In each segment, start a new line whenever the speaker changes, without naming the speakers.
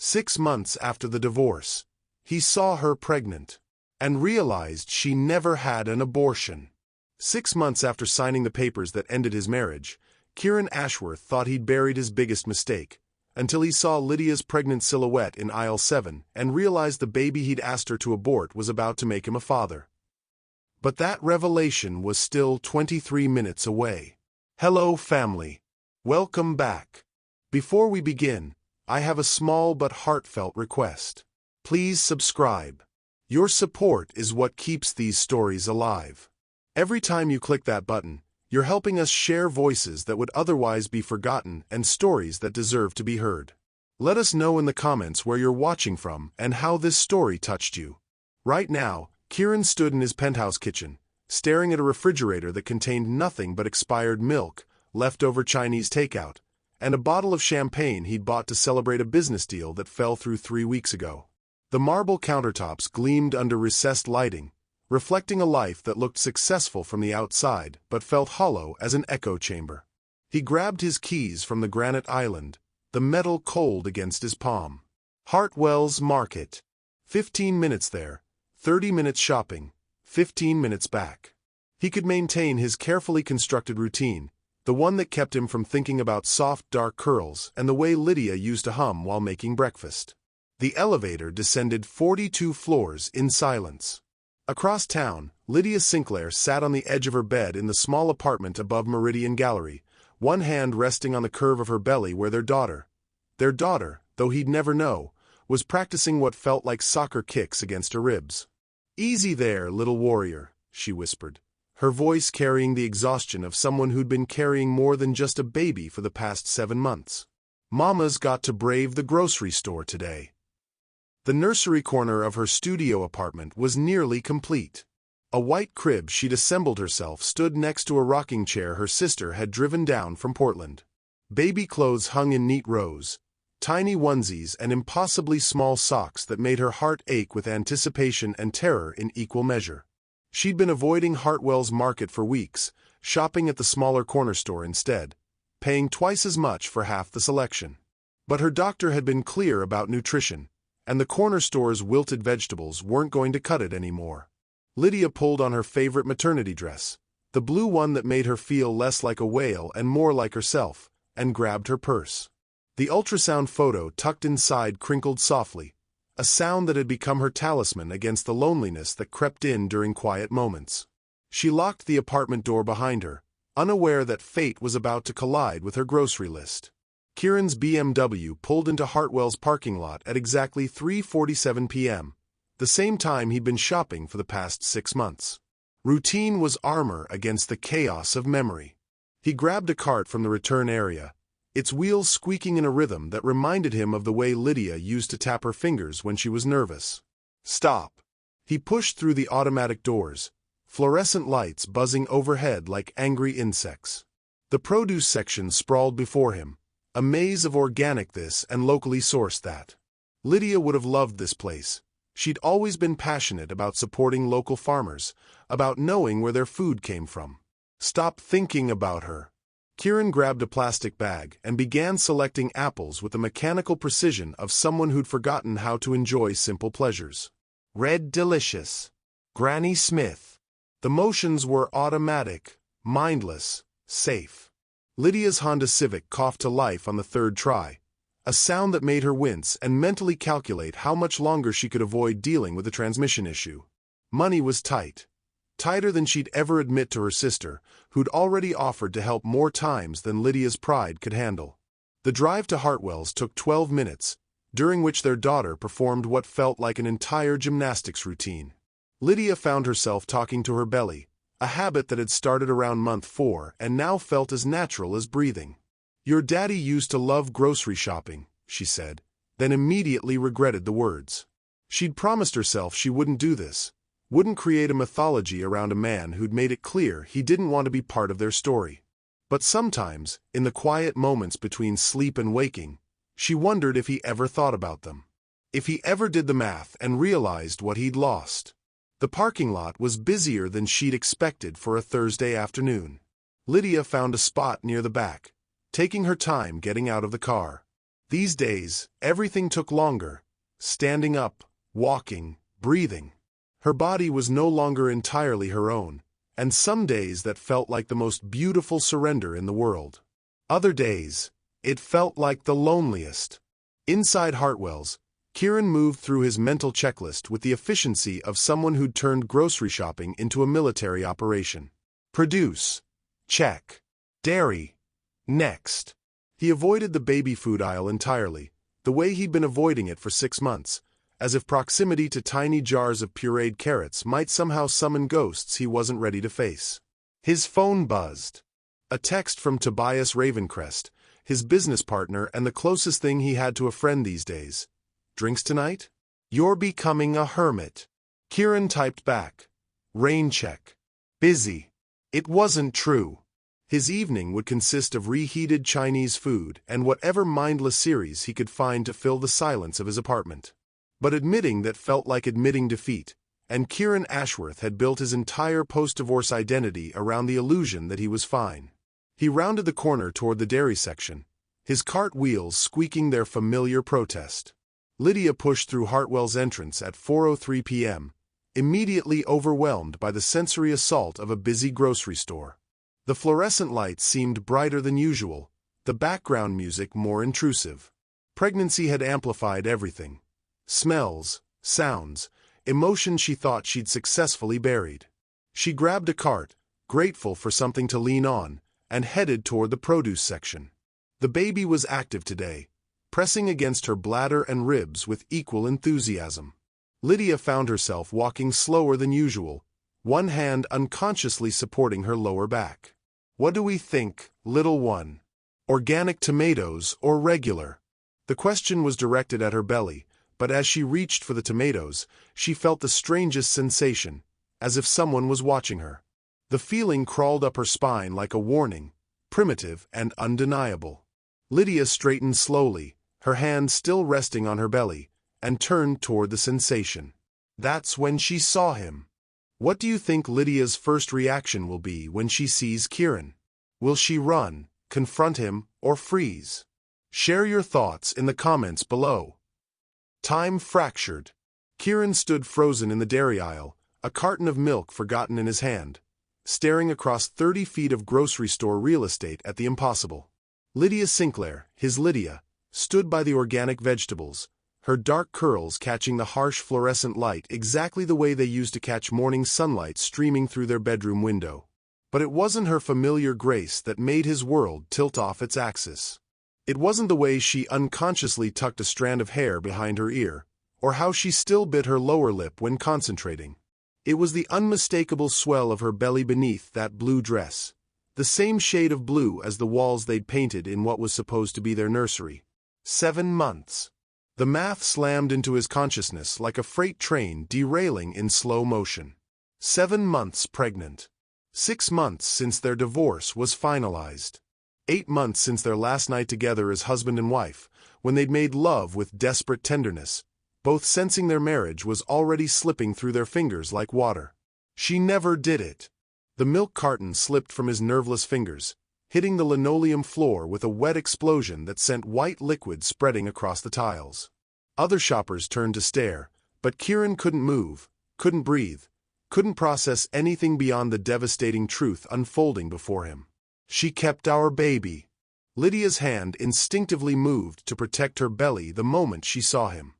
6 months after the divorce, he saw her pregnant and realized she never had an abortion. 6 months after signing the papers that ended his marriage, Kieran Ashworth thought he'd buried his biggest mistake, until he saw Lydia's pregnant silhouette in aisle 7 and realized the baby he'd asked her to abort was about to make him a father. But that revelation was still 23 minutes away. Hello, family. Welcome back. Before we begin, I have a small but heartfelt request. Please subscribe. Your support is what keeps these stories alive. Every time you click that button, you're helping us share voices that would otherwise be forgotten and stories that deserve to be heard. Let us know in the comments where you're watching from and how this story touched you. Right now, Kieran stood in his penthouse kitchen, staring at a refrigerator that contained nothing but expired milk, leftover Chinese takeout, and a bottle of champagne he'd bought to celebrate a business deal that fell through 3 weeks ago. The marble countertops gleamed under recessed lighting, reflecting a life that looked successful from the outside but felt hollow as an echo chamber. He grabbed his keys from the granite island, the metal cold against his palm. Hartwell's Market. 15 minutes there, 30 minutes shopping, 15 minutes back. He could maintain his carefully constructed routine, the one that kept him from thinking about soft dark curls and the way Lydia used to hum while making breakfast. The elevator descended 42 floors in silence. Across town, Lydia Sinclair sat on the edge of her bed in the small apartment above Meridian Gallery, one hand resting on the curve of her belly where their daughter, though he'd never know, was practicing what felt like soccer kicks against her ribs. "Easy there, little warrior," she whispered, her voice carrying the exhaustion of someone who'd been carrying more than just a baby for the past 7 months. "Mama's got to brave the grocery store today." The nursery corner of her studio apartment was nearly complete. A white crib she'd assembled herself stood next to a rocking chair her sister had driven down from Portland. Baby clothes hung in neat rows, tiny onesies and impossibly small socks that made her heart ache with anticipation and terror in equal measure. She'd been avoiding Hartwell's Market for weeks, shopping at the smaller corner store instead, paying twice as much for half the selection. But her doctor had been clear about nutrition, and the corner store's wilted vegetables weren't going to cut it anymore. Lydia pulled on her favorite maternity dress, the blue one that made her feel less like a whale and more like herself, and grabbed her purse. The ultrasound photo tucked inside crinkled softly, a sound that had become her talisman against the loneliness that crept in during quiet moments. She locked the apartment door behind her, unaware that fate was about to collide with her grocery list. Kieran's BMW pulled into Hartwell's parking lot at exactly 3:47 p.m., the same time he'd been shopping for the past 6 months. Routine was armor against the chaos of memory. He grabbed a cart from the return area, its wheels squeaking in a rhythm that reminded him of the way Lydia used to tap her fingers when she was nervous. "Stop." He pushed through the automatic doors, fluorescent lights buzzing overhead like angry insects. The produce section sprawled before him, a maze of organic this and locally sourced that. Lydia would have loved this place. She'd always been passionate about supporting local farmers, about knowing where their food came from. Stop thinking about her. Kieran grabbed a plastic bag and began selecting apples with the mechanical precision of someone who'd forgotten how to enjoy simple pleasures. Red Delicious. Granny Smith. The motions were automatic, mindless, safe. Lydia's Honda Civic coughed to life on the 3rd try, a sound that made her wince and mentally calculate how much longer she could avoid dealing with the transmission issue. Money was tight. Tighter than she'd ever admit to her sister, who'd already offered to help more times than Lydia's pride could handle. The drive to Hartwell's took 12 minutes, during which their daughter performed what felt like an entire gymnastics routine. Lydia found herself talking to her belly, a habit that had started around month 4 and now felt as natural as breathing. "Your daddy used to love grocery shopping," she said, then immediately regretted the words. She'd promised herself she wouldn't do this, wouldn't create a mythology around a man who'd made it clear he didn't want to be part of their story. But sometimes, in the quiet moments between sleep and waking, she wondered if he ever thought about them. If he ever did the math and realized what he'd lost. The parking lot was busier than she'd expected for a Thursday afternoon. Lydia found a spot near the back, taking her time getting out of the car. These days, everything took longer. Standing up, walking, breathing. Her body was no longer entirely her own, and some days that felt like the most beautiful surrender in the world. Other days, it felt like the loneliest. Inside Hartwell's, Kieran moved through his mental checklist with the efficiency of someone who'd turned grocery shopping into a military operation. Produce. Check. Dairy. Next. He avoided the baby food aisle entirely, the way he'd been avoiding it for 6 months, as if proximity to tiny jars of pureed carrots might somehow summon ghosts he wasn't ready to face. His phone buzzed. A text from Tobias Ravencrest, his business partner and the closest thing he had to a friend these days. Drinks tonight? You're becoming a hermit. Kieran typed back. Rain check. Busy. It wasn't true. His evening would consist of reheated Chinese food and whatever mindless series he could find to fill the silence of his apartment. But admitting that felt like admitting defeat, and Kieran Ashworth had built his entire post-divorce identity around the illusion that he was fine. He rounded the corner toward the dairy section, his cart wheels squeaking their familiar protest. Lydia pushed through Hartwell's entrance at 4:03 p.m., immediately overwhelmed by the sensory assault of a busy grocery store. The fluorescent lights seemed brighter than usual, the background music more intrusive. Pregnancy had amplified everything. Smells, sounds, emotions she thought she'd successfully buried. She grabbed a cart, grateful for something to lean on, and headed toward the produce section. The baby was active today, pressing against her bladder and ribs with equal enthusiasm. Lydia found herself walking slower than usual, one hand unconsciously supporting her lower back. What do we think, little one? Organic tomatoes or regular? The question was directed at her belly, but as she reached for the tomatoes, she felt the strangest sensation, as if someone was watching her. The feeling crawled up her spine like a warning, primitive and undeniable. Lydia straightened slowly, her hand still resting on her belly, and turned toward the sensation. That's when she saw him. What do you think Lydia's first reaction will be when she sees Kieran? Will she run, confront him, or freeze? Share your thoughts in the comments below. Time fractured. Kieran stood frozen in the dairy aisle, a carton of milk forgotten in his hand, staring across 30 feet of grocery store real estate at the impossible. Lydia Sinclair, his Lydia, stood by the organic vegetables, her dark curls catching the harsh fluorescent light exactly the way they used to catch morning sunlight streaming through their bedroom window. But it wasn't her familiar grace that made his world tilt off its axis. It wasn't the way she unconsciously tucked a strand of hair behind her ear, or how she still bit her lower lip when concentrating. It was the unmistakable swell of her belly beneath that blue dress, the same shade of blue as the walls they'd painted in what was supposed to be their nursery. 7 months. The math slammed into his consciousness like a freight train derailing in slow motion. 7 months pregnant. 6 months since their divorce was finalized. 8 months since their last night together as husband and wife, when they'd made love with desperate tenderness, both sensing their marriage was already slipping through their fingers like water. She never did it. The milk carton slipped from his nerveless fingers, hitting the linoleum floor with a wet explosion that sent white liquid spreading across the tiles. Other shoppers turned to stare, but Kieran couldn't move, couldn't breathe, couldn't process anything beyond the devastating truth unfolding before him. She kept our baby. Lydia's hand instinctively moved to protect her belly the moment she saw him.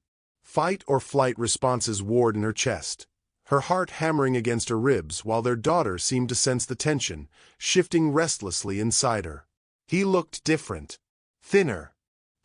Fight or flight responses warred in her chest, her heart hammering against her ribs while their daughter seemed to sense the tension, shifting restlessly inside her. He looked different. Thinner.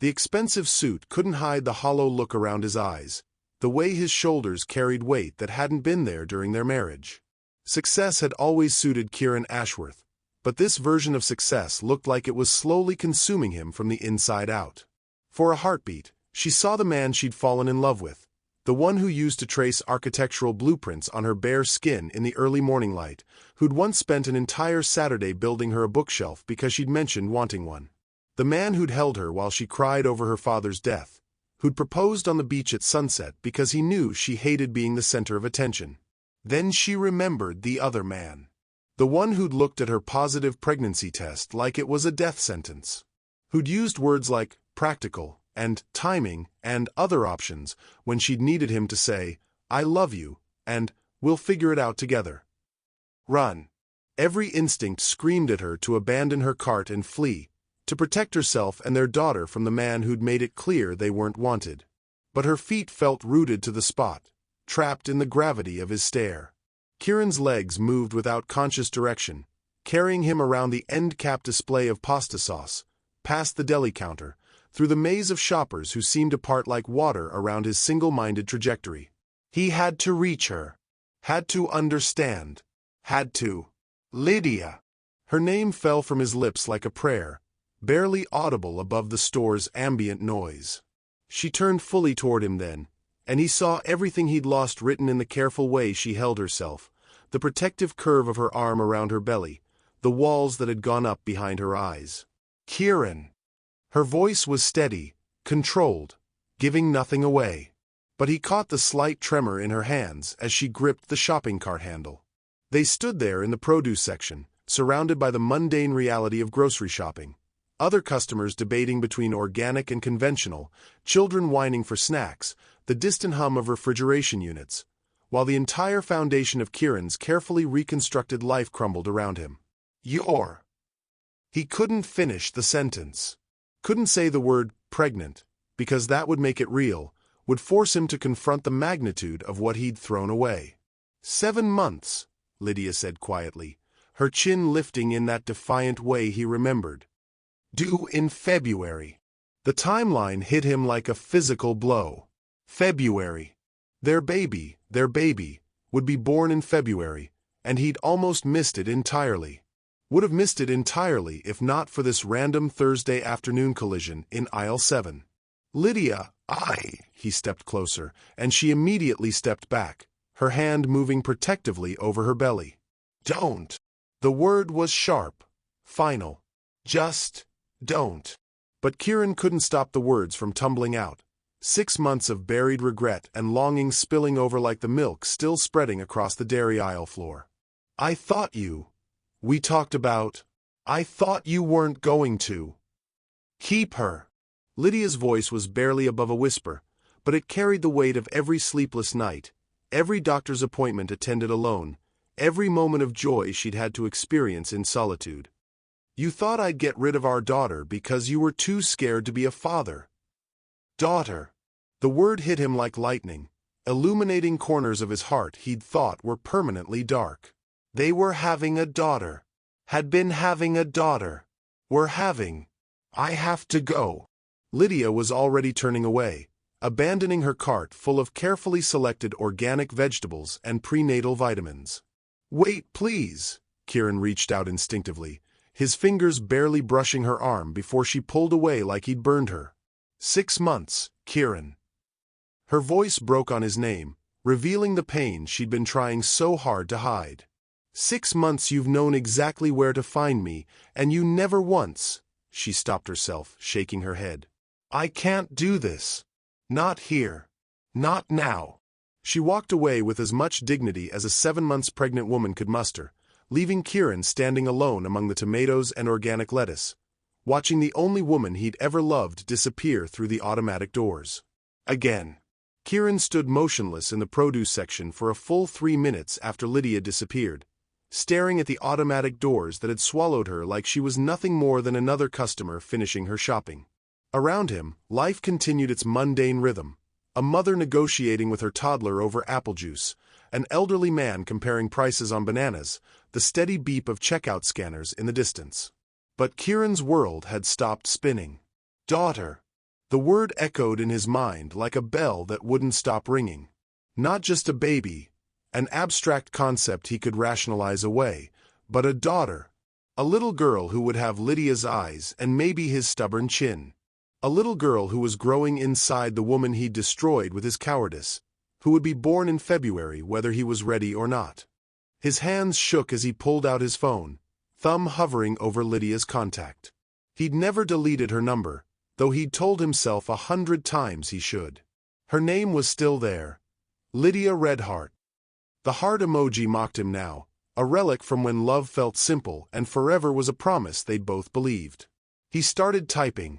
The expensive suit couldn't hide the hollow look around his eyes, the way his shoulders carried weight that hadn't been there during their marriage. Success had always suited Kieran Ashworth, but this version of success looked like it was slowly consuming him from the inside out. For a heartbeat, she saw the man she'd fallen in love with, the one who used to trace architectural blueprints on her bare skin in the early morning light, who'd once spent an entire Saturday building her a bookshelf because she'd mentioned wanting one. The man who'd held her while she cried over her father's death, who'd proposed on the beach at sunset because he knew she hated being the center of attention. Then she remembered the other man. The one who'd looked at her positive pregnancy test like it was a death sentence. Who'd used words like practical and timing and other options when she'd needed him to say, "I love you," and "We'll figure it out together." Run. Every instinct screamed at her to abandon her cart and flee, to protect herself and their daughter from the man who'd made it clear they weren't wanted. But her feet felt rooted to the spot, trapped in the gravity of his stare. Kieran's legs moved without conscious direction, carrying him around the end-cap display of pasta sauce, past the deli counter, through the maze of shoppers who seemed to part like water around his single-minded trajectory. He had to reach her. Had to understand. Had to. Lydia. Her name fell from his lips like a prayer, barely audible above the store's ambient noise. She turned fully toward him then, and he saw everything he'd lost written in the careful way she held herself, the protective curve of her arm around her belly, the walls that had gone up behind her eyes. Kieran. Her voice was steady, controlled, giving nothing away. But he caught the slight tremor in her hands as she gripped the shopping cart handle. They stood there in the produce section, surrounded by the mundane reality of grocery shopping. Other customers debating between organic and conventional, children whining for snacks, the distant hum of refrigeration units, while the entire foundation of Kieran's carefully reconstructed life crumbled around him. You're. He couldn't finish the sentence. Couldn't say the word pregnant, because that would make it real, would force him to confront the magnitude of what he'd thrown away. 7 months, Lydia said quietly, her chin lifting in that defiant way he remembered. Due in February. The timeline hit him like a physical blow. February. Their baby, would be born in February, and he'd almost missed it entirely. Would have missed it entirely if not for this random Thursday afternoon collision in aisle 7. Lydia, he stepped closer, and she immediately stepped back, her hand moving protectively over her belly. Don't. The word was sharp, final. Just don't. But Kieran couldn't stop the words from tumbling out. 6 months of buried regret and longing spilling over like the milk still spreading across the dairy aisle floor. I thought we talked about. I thought you weren't going to. Keep her. Lydia's voice was barely above a whisper, but it carried the weight of every sleepless night, every doctor's appointment attended alone, every moment of joy she'd had to experience in solitude. You thought I'd get rid of our daughter because you were too scared to be a father. Daughter. The word hit him like lightning, illuminating corners of his heart he'd thought were permanently dark. They were having a daughter. Had been having a daughter. Were having. I have to go. Lydia was already turning away, abandoning her cart full of carefully selected organic vegetables and prenatal vitamins. Wait, please. Kieran reached out instinctively, his fingers barely brushing her arm before she pulled away like he'd burned her. 6 months, Kieran. Her voice broke on his name, revealing the pain she'd been trying so hard to hide. 6 months you've known exactly where to find me, and you never once. She stopped herself, shaking her head. I can't do this. Not here. Not now. She walked away with as much dignity as a 7 months pregnant woman could muster, leaving Kieran standing alone among the tomatoes and organic lettuce, watching the only woman he'd ever loved disappear through the automatic doors. Again. Kieran stood motionless in the produce section for a full 3 minutes after Lydia disappeared, staring at the automatic doors that had swallowed her like she was nothing more than another customer finishing her shopping. Around him, life continued its mundane rhythm, a mother negotiating with her toddler over apple juice, an elderly man comparing prices on bananas, the steady beep of checkout scanners in the distance. But Kieran's world had stopped spinning. Daughter. The word echoed in his mind like a bell that wouldn't stop ringing. Not just a baby, an abstract concept he could rationalize away, but a daughter. A little girl who would have Lydia's eyes and maybe his stubborn chin. A little girl who was growing inside the woman he'd destroyed with his cowardice, who would be born in February whether he was ready or not. His hands shook as he pulled out his phone, thumb hovering over Lydia's contact. He'd never deleted her number, though he'd told himself 100 times he should. Her name was still there. Lydia Redheart. The heart emoji mocked him now, a relic from when love felt simple and forever was a promise they'd both believed. He started typing.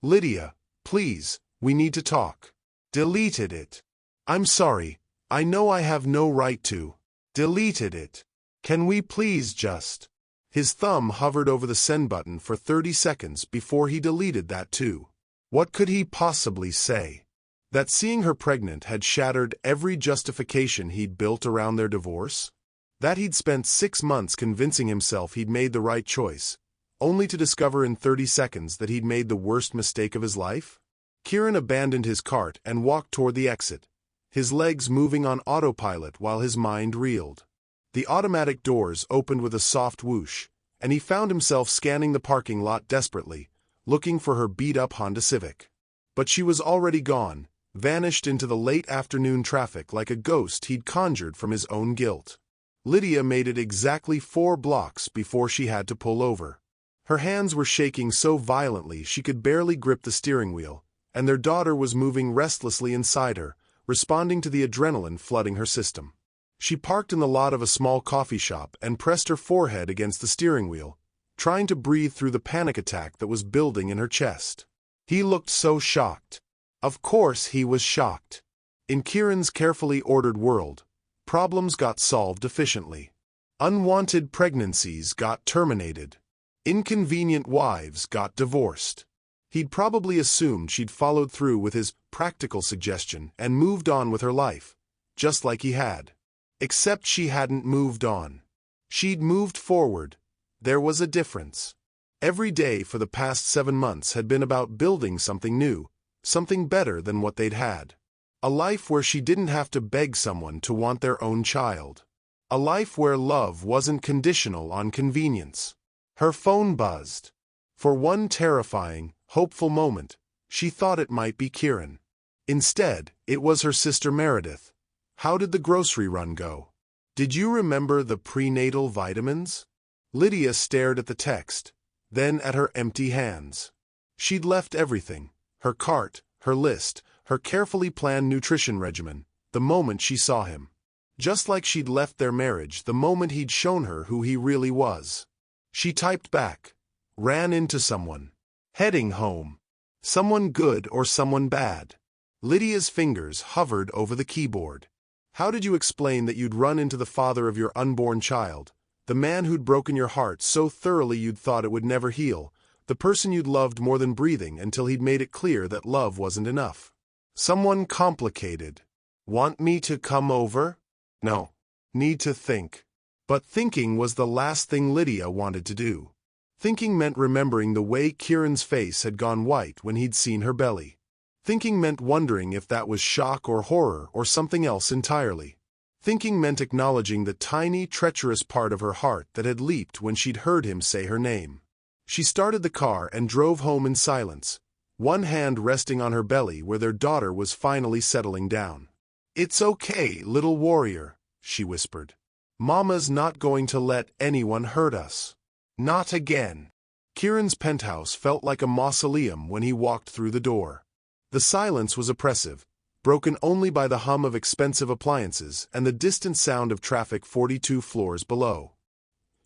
Lydia, Please, we need to talk. Deleted it. I'm sorry, I know I have no right to. Deleted it. Can we please just... His thumb hovered over the send button for 30 seconds before he deleted that too. What could he possibly say? That seeing her pregnant had shattered every justification he'd built around their divorce? That he'd spent 6 months convincing himself he'd made the right choice, only to discover in 30 seconds that he'd made the worst mistake of his life? Kieran abandoned his cart and walked toward the exit, his legs moving on autopilot while his mind reeled. The automatic doors opened with a soft whoosh, and he found himself scanning the parking lot desperately, looking for her beat-up Honda Civic. But she was already gone, vanished into the late afternoon traffic like a ghost he'd conjured from his own guilt. Lydia made it exactly 4 blocks before she had to pull over. Her hands were shaking so violently she could barely grip the steering wheel, and their daughter was moving restlessly inside her, responding to the adrenaline flooding her system. She parked in the lot of a small coffee shop and pressed her forehead against the steering wheel, trying to breathe through the panic attack that was building in her chest. He looked so shocked. Of course he was shocked. In Kieran's carefully ordered world, problems got solved efficiently. Unwanted pregnancies got terminated. Inconvenient wives got divorced. He'd probably assumed she'd followed through with his practical suggestion and moved on with her life, just like he had. Except she hadn't moved on. She'd moved forward. There was a difference. Every day for the past 7 months had been about building something new, something better than what they'd had. A life where she didn't have to beg someone to want their own child. A life where love wasn't conditional on convenience. Her phone buzzed. For one terrifying, hopeful moment, she thought it might be Kieran. Instead, it was her sister Meredith. How did the grocery run go? Did you remember the prenatal vitamins? Lydia stared at the text, then at her empty hands. She'd left everything, her cart, her list, her carefully planned nutrition regimen, the moment she saw him. Just like she'd left their marriage the moment he'd shown her who he really was. She typed back, ran into someone. Heading home. Someone good or someone bad. Lydia's fingers hovered over the keyboard. How did you explain that you'd run into the father of your unborn child, the man who'd broken your heart so thoroughly you'd thought it would never heal, the person you'd loved more than breathing until he'd made it clear that love wasn't enough? Someone complicated. Want me to come over? No. Need to think. But thinking was the last thing Lydia wanted to do. Thinking meant remembering the way Kieran's face had gone white when he'd seen her belly. Thinking meant wondering if that was shock or horror or something else entirely. Thinking meant acknowledging the tiny, treacherous part of her heart that had leaped when she'd heard him say her name. She started the car and drove home in silence, one hand resting on her belly where their daughter was finally settling down. "It's okay, little warrior," she whispered. "Mama's not going to let anyone hurt us. Not again." Kieran's penthouse felt like a mausoleum when he walked through the door. The silence was oppressive, broken only by the hum of expensive appliances and the distant sound of traffic 42 floors below.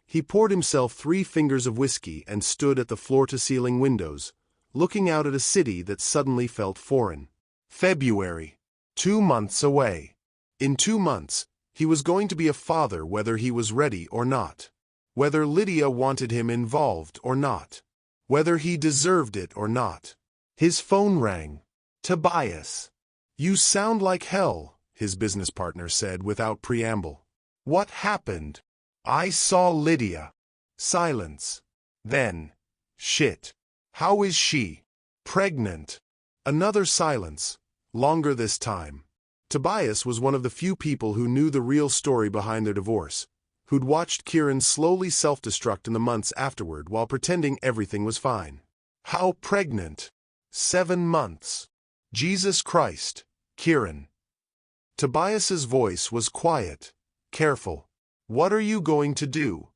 He poured himself 3 fingers of whiskey and stood at the floor-to-ceiling windows, looking out at a city that suddenly felt foreign. February. 2 months away. In 2 months, he was going to be a father whether he was ready or not. Whether Lydia wanted him involved or not. Whether he deserved it or not. His phone rang. "Tobias." "You sound like hell," his business partner said without preamble. "What happened?" "I saw Lydia." Silence. Then, "Shit. How is she?" "Pregnant." Another silence, longer this time. Tobias was one of the few people who knew the real story behind their divorce, who'd watched Kieran slowly self-destruct in the months afterward while pretending everything was fine. "How pregnant?" 7 months. "Jesus Christ, Kieran." Tobias's voice was quiet, careful. "What are you going to do?"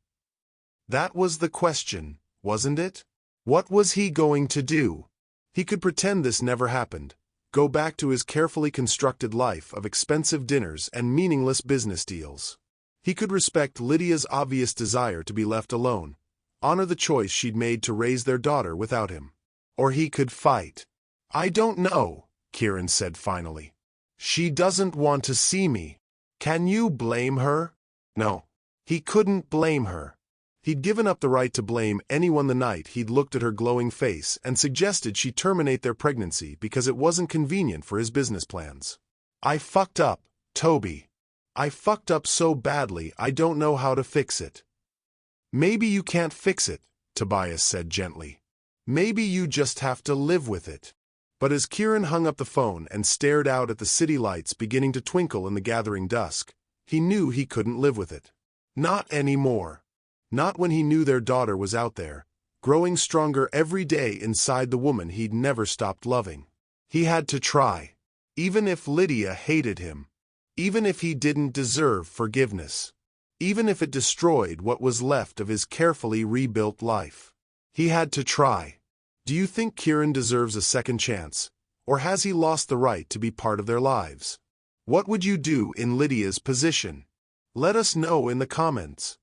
That was the question, wasn't it? What was he going to do? He could pretend this never happened, go back to his carefully constructed life of expensive dinners and meaningless business deals. He could respect Lydia's obvious desire to be left alone, honor the choice she'd made to raise their daughter without him. Or he could fight. "I don't know," Kieran said finally. "She doesn't want to see me. Can you blame her?" No. He couldn't blame her. He'd given up the right to blame anyone the night he'd looked at her glowing face and suggested she terminate their pregnancy because it wasn't convenient for his business plans. "I fucked up, Toby. I fucked up so badly I don't know how to fix it." "Maybe you can't fix it," Tobias said gently. "Maybe you just have to live with it." But as Kieran hung up the phone and stared out at the city lights beginning to twinkle in the gathering dusk, he knew he couldn't live with it. Not anymore. Not when he knew their daughter was out there, growing stronger every day inside the woman he'd never stopped loving. He had to try. Even if Lydia hated him. Even if he didn't deserve forgiveness. Even if it destroyed what was left of his carefully rebuilt life. He had to try. Do you think Kieran deserves a second chance, or has he lost the right to be part of their lives? What would you do in Lydia's position? Let us know in the comments.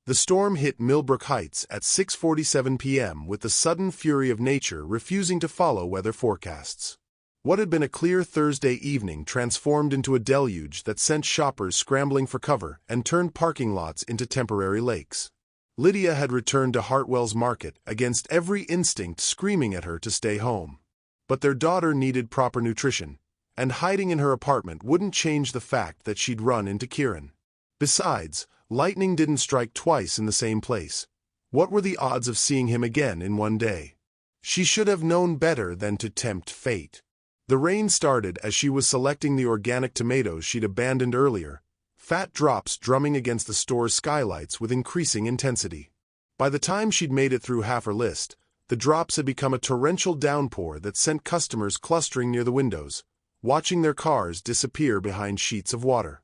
The storm hit Millbrook Heights at 6:47 p.m. with the sudden fury of nature refusing to follow weather forecasts. What had been a clear Thursday evening transformed into a deluge that sent shoppers scrambling for cover and turned parking lots into temporary lakes. Lydia had returned to Hartwell's Market against every instinct screaming at her to stay home. But their daughter needed proper nutrition, and hiding in her apartment wouldn't change the fact that she'd run into Kieran. Besides, lightning didn't strike twice in the same place. What were the odds of seeing him again in one day? She should have known better than to tempt fate. The rain started as she was selecting the organic tomatoes she'd abandoned earlier, fat drops drumming against the store's skylights with increasing intensity. By the time she'd made it through half her list, the drops had become a torrential downpour that sent customers clustering near the windows, watching their cars disappear behind sheets of water.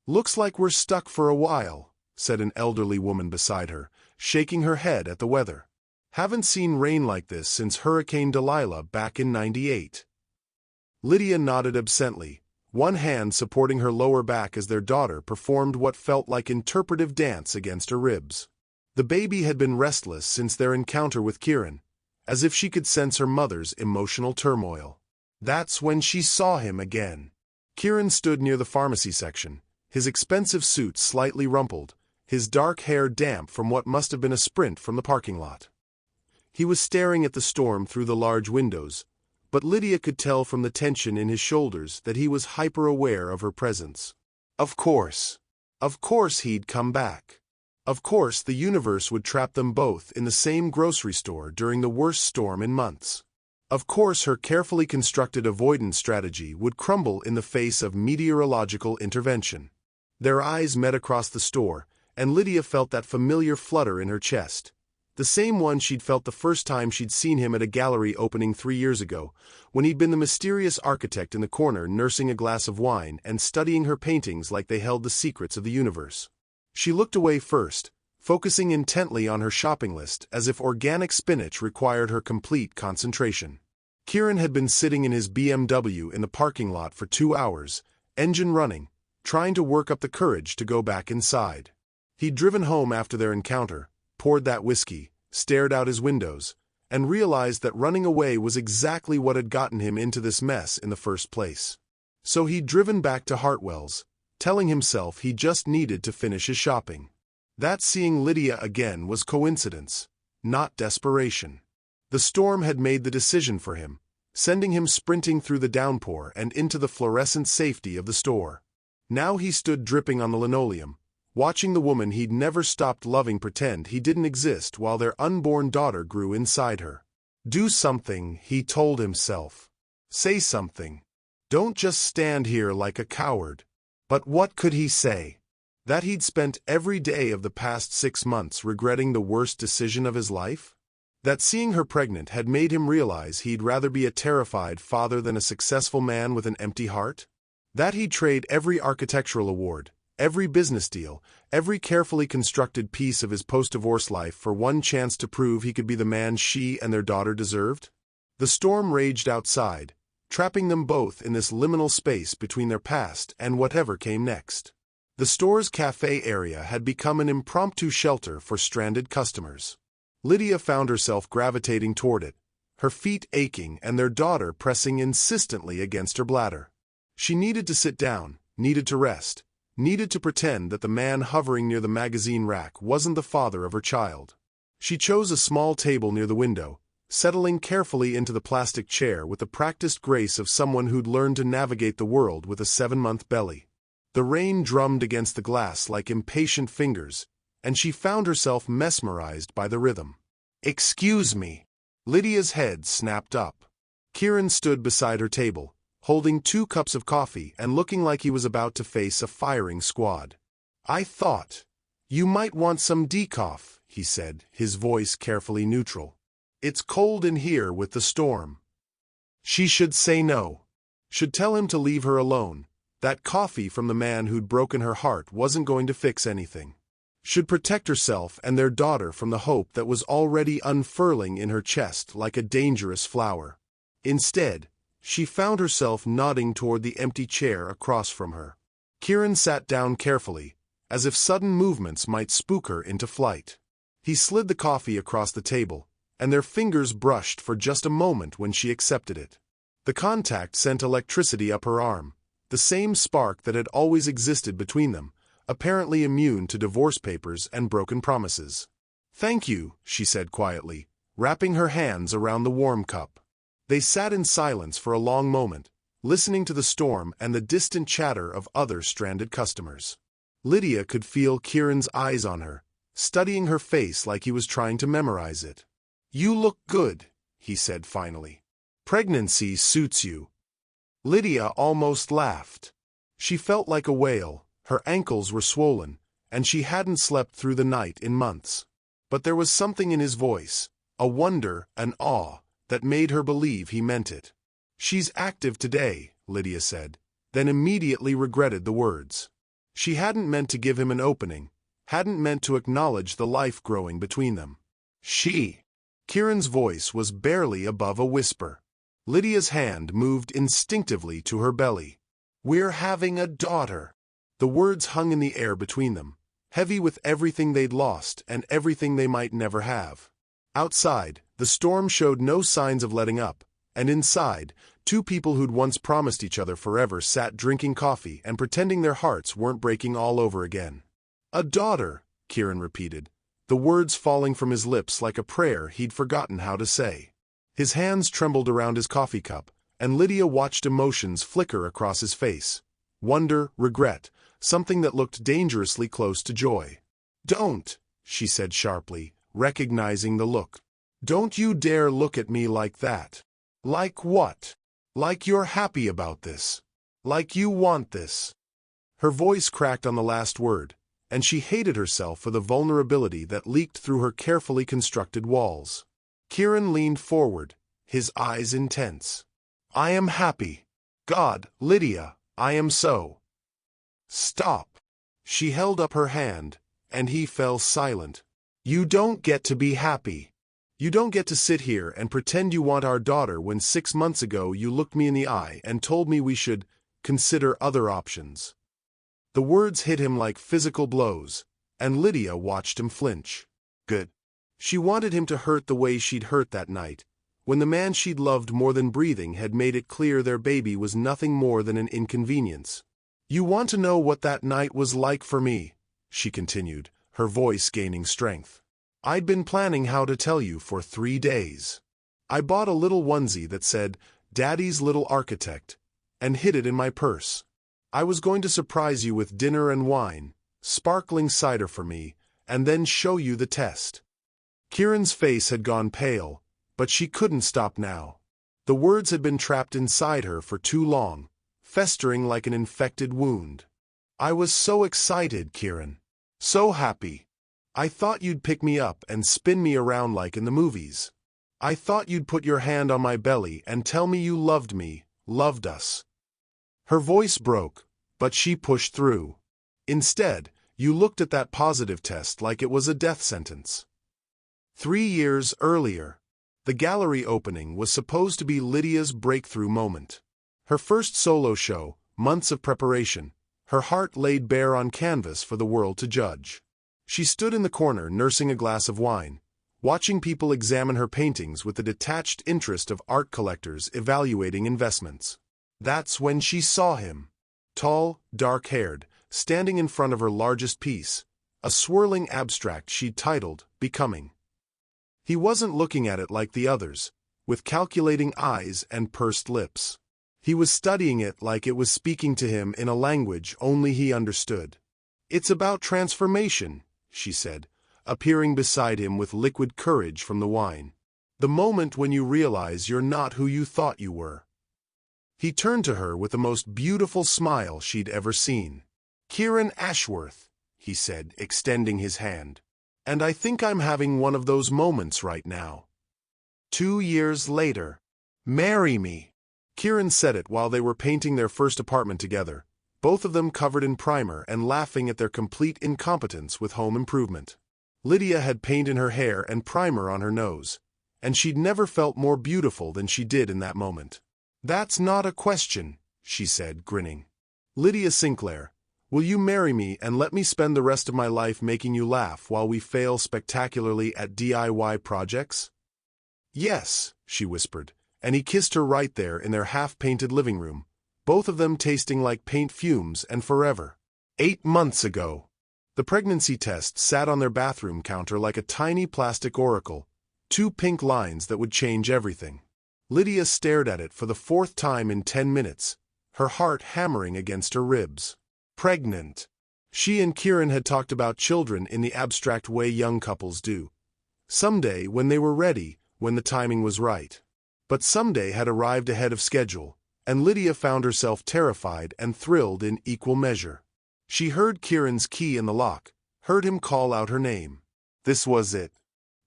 "Looks like we're stuck for a while," said an elderly woman beside her, shaking her head at the weather. "Haven't seen rain like this since Hurricane Delilah back in '98. Lydia nodded absently, one hand supporting her lower back as their daughter performed what felt like interpretive dance against her ribs. The baby had been restless since their encounter with Kieran, as if she could sense her mother's emotional turmoil. That's when she saw him again. Kieran stood near the pharmacy section, his expensive suit slightly rumpled, his dark hair damp from what must have been a sprint from the parking lot. He was staring at the storm through the large windows, but Lydia could tell from the tension in his shoulders that he was hyper-aware of her presence. Of course he'd come back. Of course the universe would trap them both in the same grocery store during the worst storm in months. Of course her carefully constructed avoidance strategy would crumble in the face of meteorological intervention. Their eyes met across the store, and Lydia felt that familiar flutter in her chest. The same one she'd felt the first time she'd seen him at a gallery opening 3 years ago, when he'd been the mysterious architect in the corner nursing a glass of wine and studying her paintings like they held the secrets of the universe. She looked away first, focusing intently on her shopping list as if organic spinach required her complete concentration. Kieran had been sitting in his BMW in the parking lot for 2 hours, engine running, trying to work up the courage to go back inside. He'd driven home after their encounter, poured that whiskey, stared out his windows, and realized that running away was exactly what had gotten him into this mess in the first place. So he'd driven back to Hartwell's, telling himself he just needed to finish his shopping. That seeing Lydia again was coincidence, not desperation. The storm had made the decision for him, sending him sprinting through the downpour and into the fluorescent safety of the store. Now he stood dripping on the linoleum, watching the woman he'd never stopped loving pretend he didn't exist while their unborn daughter grew inside her. Do something, he told himself. Say something. Don't just stand here like a coward. But what could he say? That he'd spent every day of the past 6 months regretting the worst decision of his life? That seeing her pregnant had made him realize he'd rather be a terrified father than a successful man with an empty heart? That he'd trade every architectural award, every business deal, every carefully constructed piece of his post-divorce life for one chance to prove he could be the man she and their daughter deserved? The storm raged outside, trapping them both in this liminal space between their past and whatever came next. The store's cafe area had become an impromptu shelter for stranded customers. Lydia found herself gravitating toward it, her feet aching and their daughter pressing insistently against her bladder. She needed to sit down, needed to rest, needed to pretend that the man hovering near the magazine rack wasn't the father of her child. She chose a small table near the window, settling carefully into the plastic chair with the practiced grace of someone who'd learned to navigate the world with a 7-month belly. The rain drummed against the glass like impatient fingers, and she found herself mesmerized by the rhythm. "Excuse me." Lydia's head snapped up. Kieran stood beside her table, holding 2 cups of coffee and looking like he was about to face a firing squad. "I thought you might want some decaf," he said, his voice carefully neutral. "It's cold in here with the storm." She should say no. Should tell him to leave her alone. That coffee from the man who'd broken her heart wasn't going to fix anything. Should protect herself and their daughter from the hope that was already unfurling in her chest like a dangerous flower. Instead, she found herself nodding toward the empty chair across from her. Kieran sat down carefully, as if sudden movements might spook her into flight. He slid the coffee across the table, and their fingers brushed for just a moment when she accepted it. The contact sent electricity up her arm, the same spark that had always existed between them, apparently immune to divorce papers and broken promises. "Thank you," she said quietly, wrapping her hands around the warm cup. They sat in silence for a long moment, listening to the storm and the distant chatter of other stranded customers. Lydia could feel Kieran's eyes on her, studying her face like he was trying to memorize it. "You look good," he said finally. "Pregnancy suits you." Lydia almost laughed. She felt like a whale, her ankles were swollen, and she hadn't slept through the night in months. But there was something in his voice, a wonder, an awe, that made her believe he meant it. "She's active today," Lydia said, then immediately regretted the words. She hadn't meant to give him an opening, hadn't meant to acknowledge the life growing between them. Kieran's voice was barely above a whisper. Lydia's hand moved instinctively to her belly. "We're having a daughter." The words hung in the air between them, heavy with everything they'd lost and everything they might never have. Outside, the storm showed no signs of letting up, and inside, 2 people who'd once promised each other forever sat drinking coffee and pretending their hearts weren't breaking all over again. "A daughter," Kieran repeated, the words falling from his lips like a prayer he'd forgotten how to say. His hands trembled around his coffee cup, and Lydia watched emotions flicker across his face. Wonder, regret, something that looked dangerously close to joy. "Don't," she said sharply, recognizing the look. "Don't you dare look at me like that." "Like what?" "Like you're happy about this. Like you want this." Her voice cracked on the last word, and she hated herself for the vulnerability that leaked through her carefully constructed walls. Kieran leaned forward, his eyes intense. "I am happy. God, Lydia, I am so." "Stop." She held up her hand, and he fell silent. "You don't get to be happy. You don't get to sit here and pretend you want our daughter when 6 months ago you looked me in the eye and told me we should consider other options." The words hit him like physical blows, and Lydia watched him flinch. Good. She wanted him to hurt the way she'd hurt that night, when the man she'd loved more than breathing had made it clear their baby was nothing more than an inconvenience. "You want to know what that night was like for me," she continued, her voice gaining strength. "I'd been planning how to tell you for 3 days. I bought a little onesie that said, 'Daddy's Little Architect,' and hid it in my purse. I was going to surprise you with dinner and wine, sparkling cider for me, and then show you the test." Kieran's face had gone pale, but she couldn't stop now. The words had been trapped inside her for too long, festering like an infected wound. "I was so excited, Kieran. So happy. I thought you'd pick me up and spin me around like in the movies. I thought you'd put your hand on my belly and tell me you loved me, loved us." Her voice broke, but she pushed through. "Instead, you looked at that positive test like it was a death sentence." 3 years earlier, the gallery opening was supposed to be Lydia's breakthrough moment. Her first solo show, months of preparation, her heart laid bare on canvas for the world to judge. She stood in the corner nursing a glass of wine, watching people examine her paintings with the detached interest of art collectors evaluating investments. That's when she saw him. Tall, dark-haired, standing in front of her largest piece, a swirling abstract she'd titled Becoming. He wasn't looking at it like the others, with calculating eyes and pursed lips. He was studying it like it was speaking to him in a language only he understood. "It's about transformation," she said, appearing beside him with liquid courage from the wine. "The moment when you realize you're not who you thought you were." He turned to her with the most beautiful smile she'd ever seen. "Kieran Ashworth," he said, extending his hand. "And I think I'm having one of those moments right now. 2 years later. Marry me." Kieran said it while they were painting their first apartment together, both of them covered in primer and laughing at their complete incompetence with home improvement. Lydia had paint in her hair and primer on her nose, and she'd never felt more beautiful than she did in that moment. "That's not a question," she said, grinning. "Lydia Sinclair, will you marry me and let me spend the rest of my life making you laugh while we fail spectacularly at DIY projects?" "Yes," she whispered, and he kissed her right there in their half-painted living room, both of them tasting like paint fumes and forever. 8 months ago. The pregnancy test sat on their bathroom counter like a tiny plastic oracle, 2 pink lines that would change everything. Lydia stared at it for the 4th time in 10 minutes, her heart hammering against her ribs. Pregnant. She and Kieran had talked about children in the abstract way young couples do. Someday, when they were ready, when the timing was right. But someday had arrived ahead of schedule, and Lydia found herself terrified and thrilled in equal measure. She heard Kieran's key in the lock, heard him call out her name. This was it.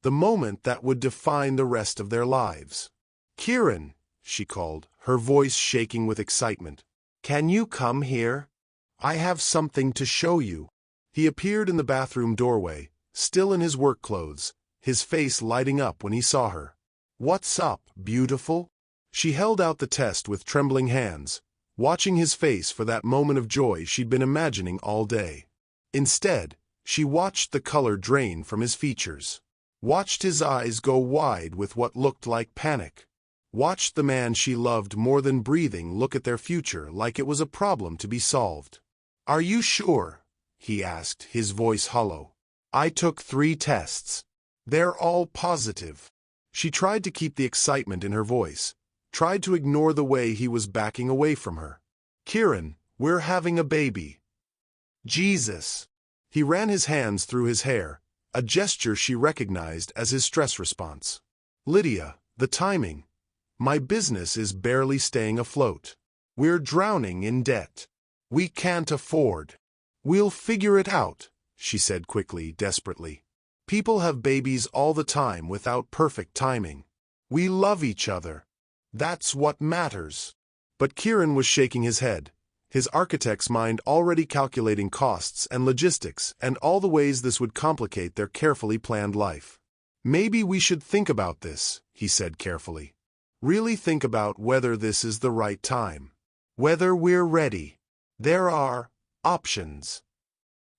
The moment that would define the rest of their lives. "Kieran," she called, her voice shaking with excitement. "Can you come here? I have something to show you." He appeared in the bathroom doorway, still in his work clothes, his face lighting up when he saw her. "What's up, beautiful?" She held out the test with trembling hands, watching his face for that moment of joy she'd been imagining all day. Instead, she watched the color drain from his features, watched his eyes go wide with what looked like panic, watched the man she loved more than breathing look at their future like it was a problem to be solved. "Are you sure?" he asked, his voice hollow. "I took 3 tests. They're all positive." She tried to keep the excitement in her voice, tried to ignore the way he was backing away from her. "Kieran, we're having a baby." "Jesus." He ran his hands through his hair, a gesture she recognized as his stress response. "Lydia, the timing. My business is barely staying afloat. We're drowning in debt. We can't afford." "We'll figure it out," she said quickly, desperately. "People have babies all the time without perfect timing. We love each other. That's what matters." But Kieran was shaking his head, his architect's mind already calculating costs and logistics and all the ways this would complicate their carefully planned life. "Maybe we should think about this," he said carefully. "Really think about whether this is the right time. Whether we're ready. There are options."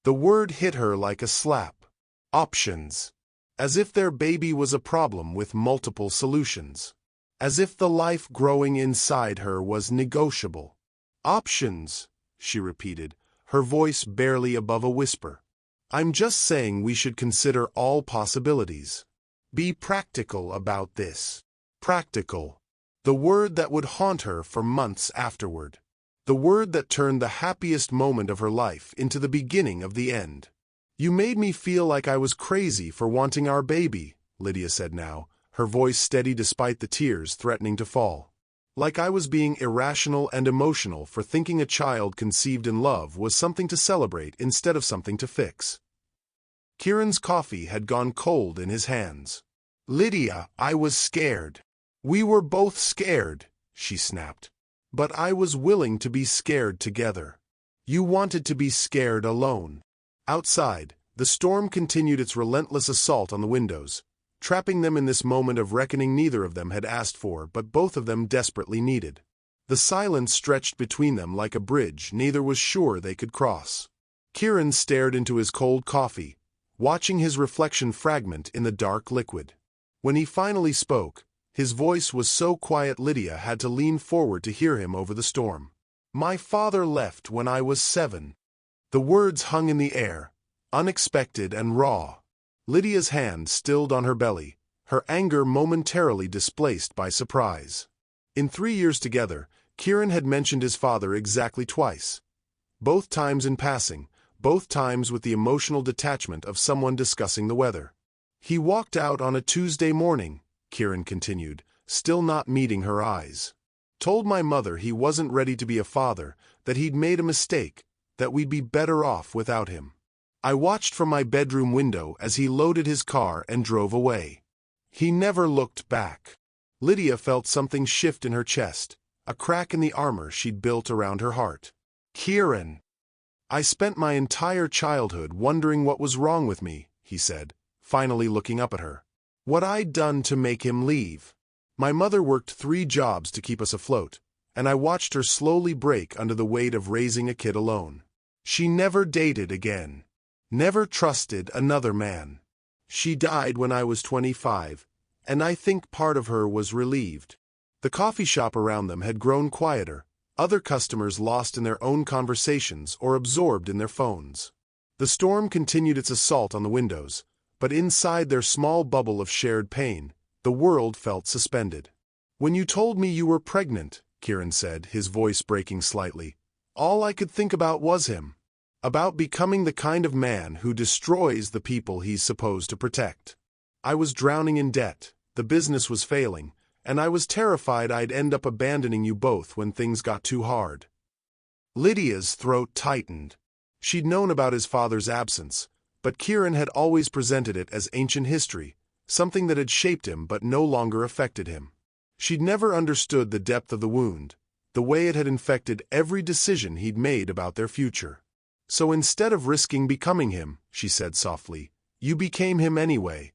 The word hit her like a slap. Options. As if their baby was a problem with multiple solutions. As if the life growing inside her was negotiable. "Options," she repeated, her voice barely above a whisper. "I'm just saying we should consider all possibilities. Be practical about this." Practical. The word that would haunt her for months afterward. The word that turned the happiest moment of her life into the beginning of the end. "You made me feel like I was crazy for wanting our baby," Lydia said now, her voice steady despite the tears threatening to fall. "Like I was being irrational and emotional for thinking a child conceived in love was something to celebrate instead of something to fix." Kieran's coffee had gone cold in his hands. "Lydia, I was scared. We were both scared," she snapped. "But I was willing to be scared together. You wanted to be scared alone." Outside, the storm continued its relentless assault on the windows, trapping them in this moment of reckoning neither of them had asked for but both of them desperately needed. The silence stretched between them like a bridge neither was sure they could cross. Kieran stared into his cold coffee, watching his reflection fragment in the dark liquid. When he finally spoke, his voice was so quiet Lydia had to lean forward to hear him over the storm. "My father left when I was 7. The words hung in the air, unexpected and raw. Lydia's hand stilled on her belly, her anger momentarily displaced by surprise. In 3 years together, Kieran had mentioned his father exactly twice. Both times in passing, both times with the emotional detachment of someone discussing the weather. "He walked out on a Tuesday morning," Kieran continued, still not meeting her eyes. "Told my mother he wasn't ready to be a father, that he'd made a mistake, that we'd be better off without him. I watched from my bedroom window as he loaded his car and drove away. He never looked back." Lydia felt something shift in her chest, a crack in the armor she'd built around her heart. "Kieran, I spent my entire childhood wondering what was wrong with me," he said, finally looking up at her. "What I'd done to make him leave. My mother worked 3 jobs to keep us afloat, and I watched her slowly break under the weight of raising a kid alone. She never dated again. Never trusted another man. She died when I was 25, and I think part of her was relieved." The coffee shop around them had grown quieter, other customers lost in their own conversations or absorbed in their phones. The storm continued its assault on the windows, but inside their small bubble of shared pain, the world felt suspended. "When you told me you were pregnant," Kieran said, his voice breaking slightly, "all I could think about was him. About becoming the kind of man who destroys the people he's supposed to protect. I was drowning in debt, the business was failing, and I was terrified I'd end up abandoning you both when things got too hard." Lydia's throat tightened. She'd known about his father's absence, but Kieran had always presented it as ancient history, something that had shaped him but no longer affected him. She'd never understood the depth of the wound, the way it had infected every decision he'd made about their future. "So instead of risking becoming him," she said softly, "you became him anyway."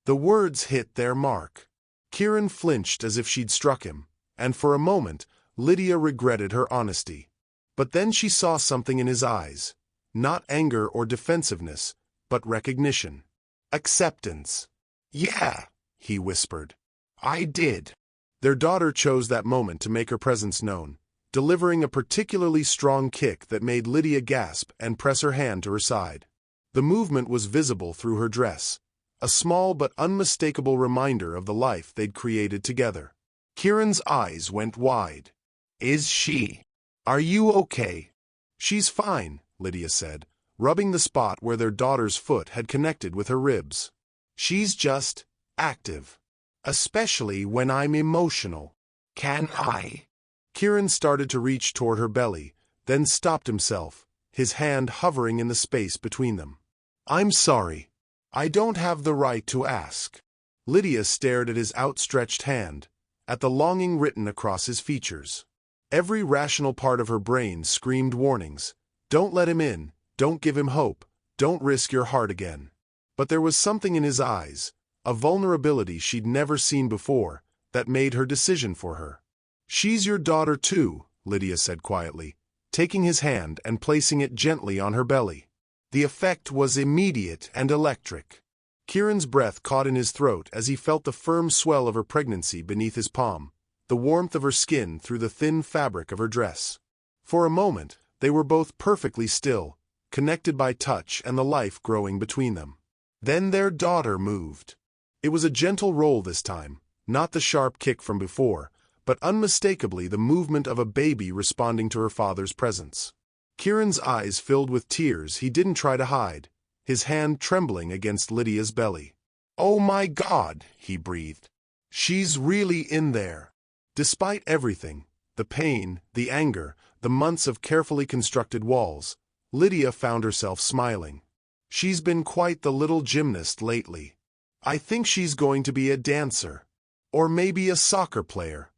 The words hit their mark. Kieran flinched as if she'd struck him, and for a moment, Lydia regretted her honesty. But then she saw something in his eyes, not anger or defensiveness, but recognition. Acceptance. "Yeah," he whispered. "I did." Their daughter chose that moment to make her presence known, delivering a particularly strong kick that made Lydia gasp and press her hand to her side. The movement was visible through her dress, a small but unmistakable reminder of the life they'd created together. Kieran's eyes went wide. "Is she? Are you okay?" "She's fine," Lydia said, rubbing the spot where their daughter's foot had connected with her ribs. "She's just active. Especially when I'm emotional." "Can I?" Kieran started to reach toward her belly, then stopped himself, his hand hovering in the space between them. "I'm sorry. I don't have the right to ask." Lydia stared at his outstretched hand, at the longing written across his features. Every rational part of her brain screamed warnings. Don't let him in, don't give him hope, don't risk your heart again. But there was something in his eyes, a vulnerability she'd never seen before, that made her decision for her. "She's your daughter too," Lydia said quietly, taking his hand and placing it gently on her belly. The effect was immediate and electric. Kieran's breath caught in his throat as he felt the firm swell of her pregnancy beneath his palm, the warmth of her skin through the thin fabric of her dress. For a moment, they were both perfectly still, connected by touch and the life growing between them. Then their daughter moved. It was a gentle roll this time, not the sharp kick from before, but unmistakably the movement of a baby responding to her father's presence. Kieran's eyes filled with tears he didn't try to hide, his hand trembling against Lydia's belly. "Oh my God," he breathed. "She's really in there." Despite everything, the pain, the anger, the months of carefully constructed walls, Lydia found herself smiling. "She's been quite the little gymnast lately. I think she's going to be a dancer. Or maybe a soccer player."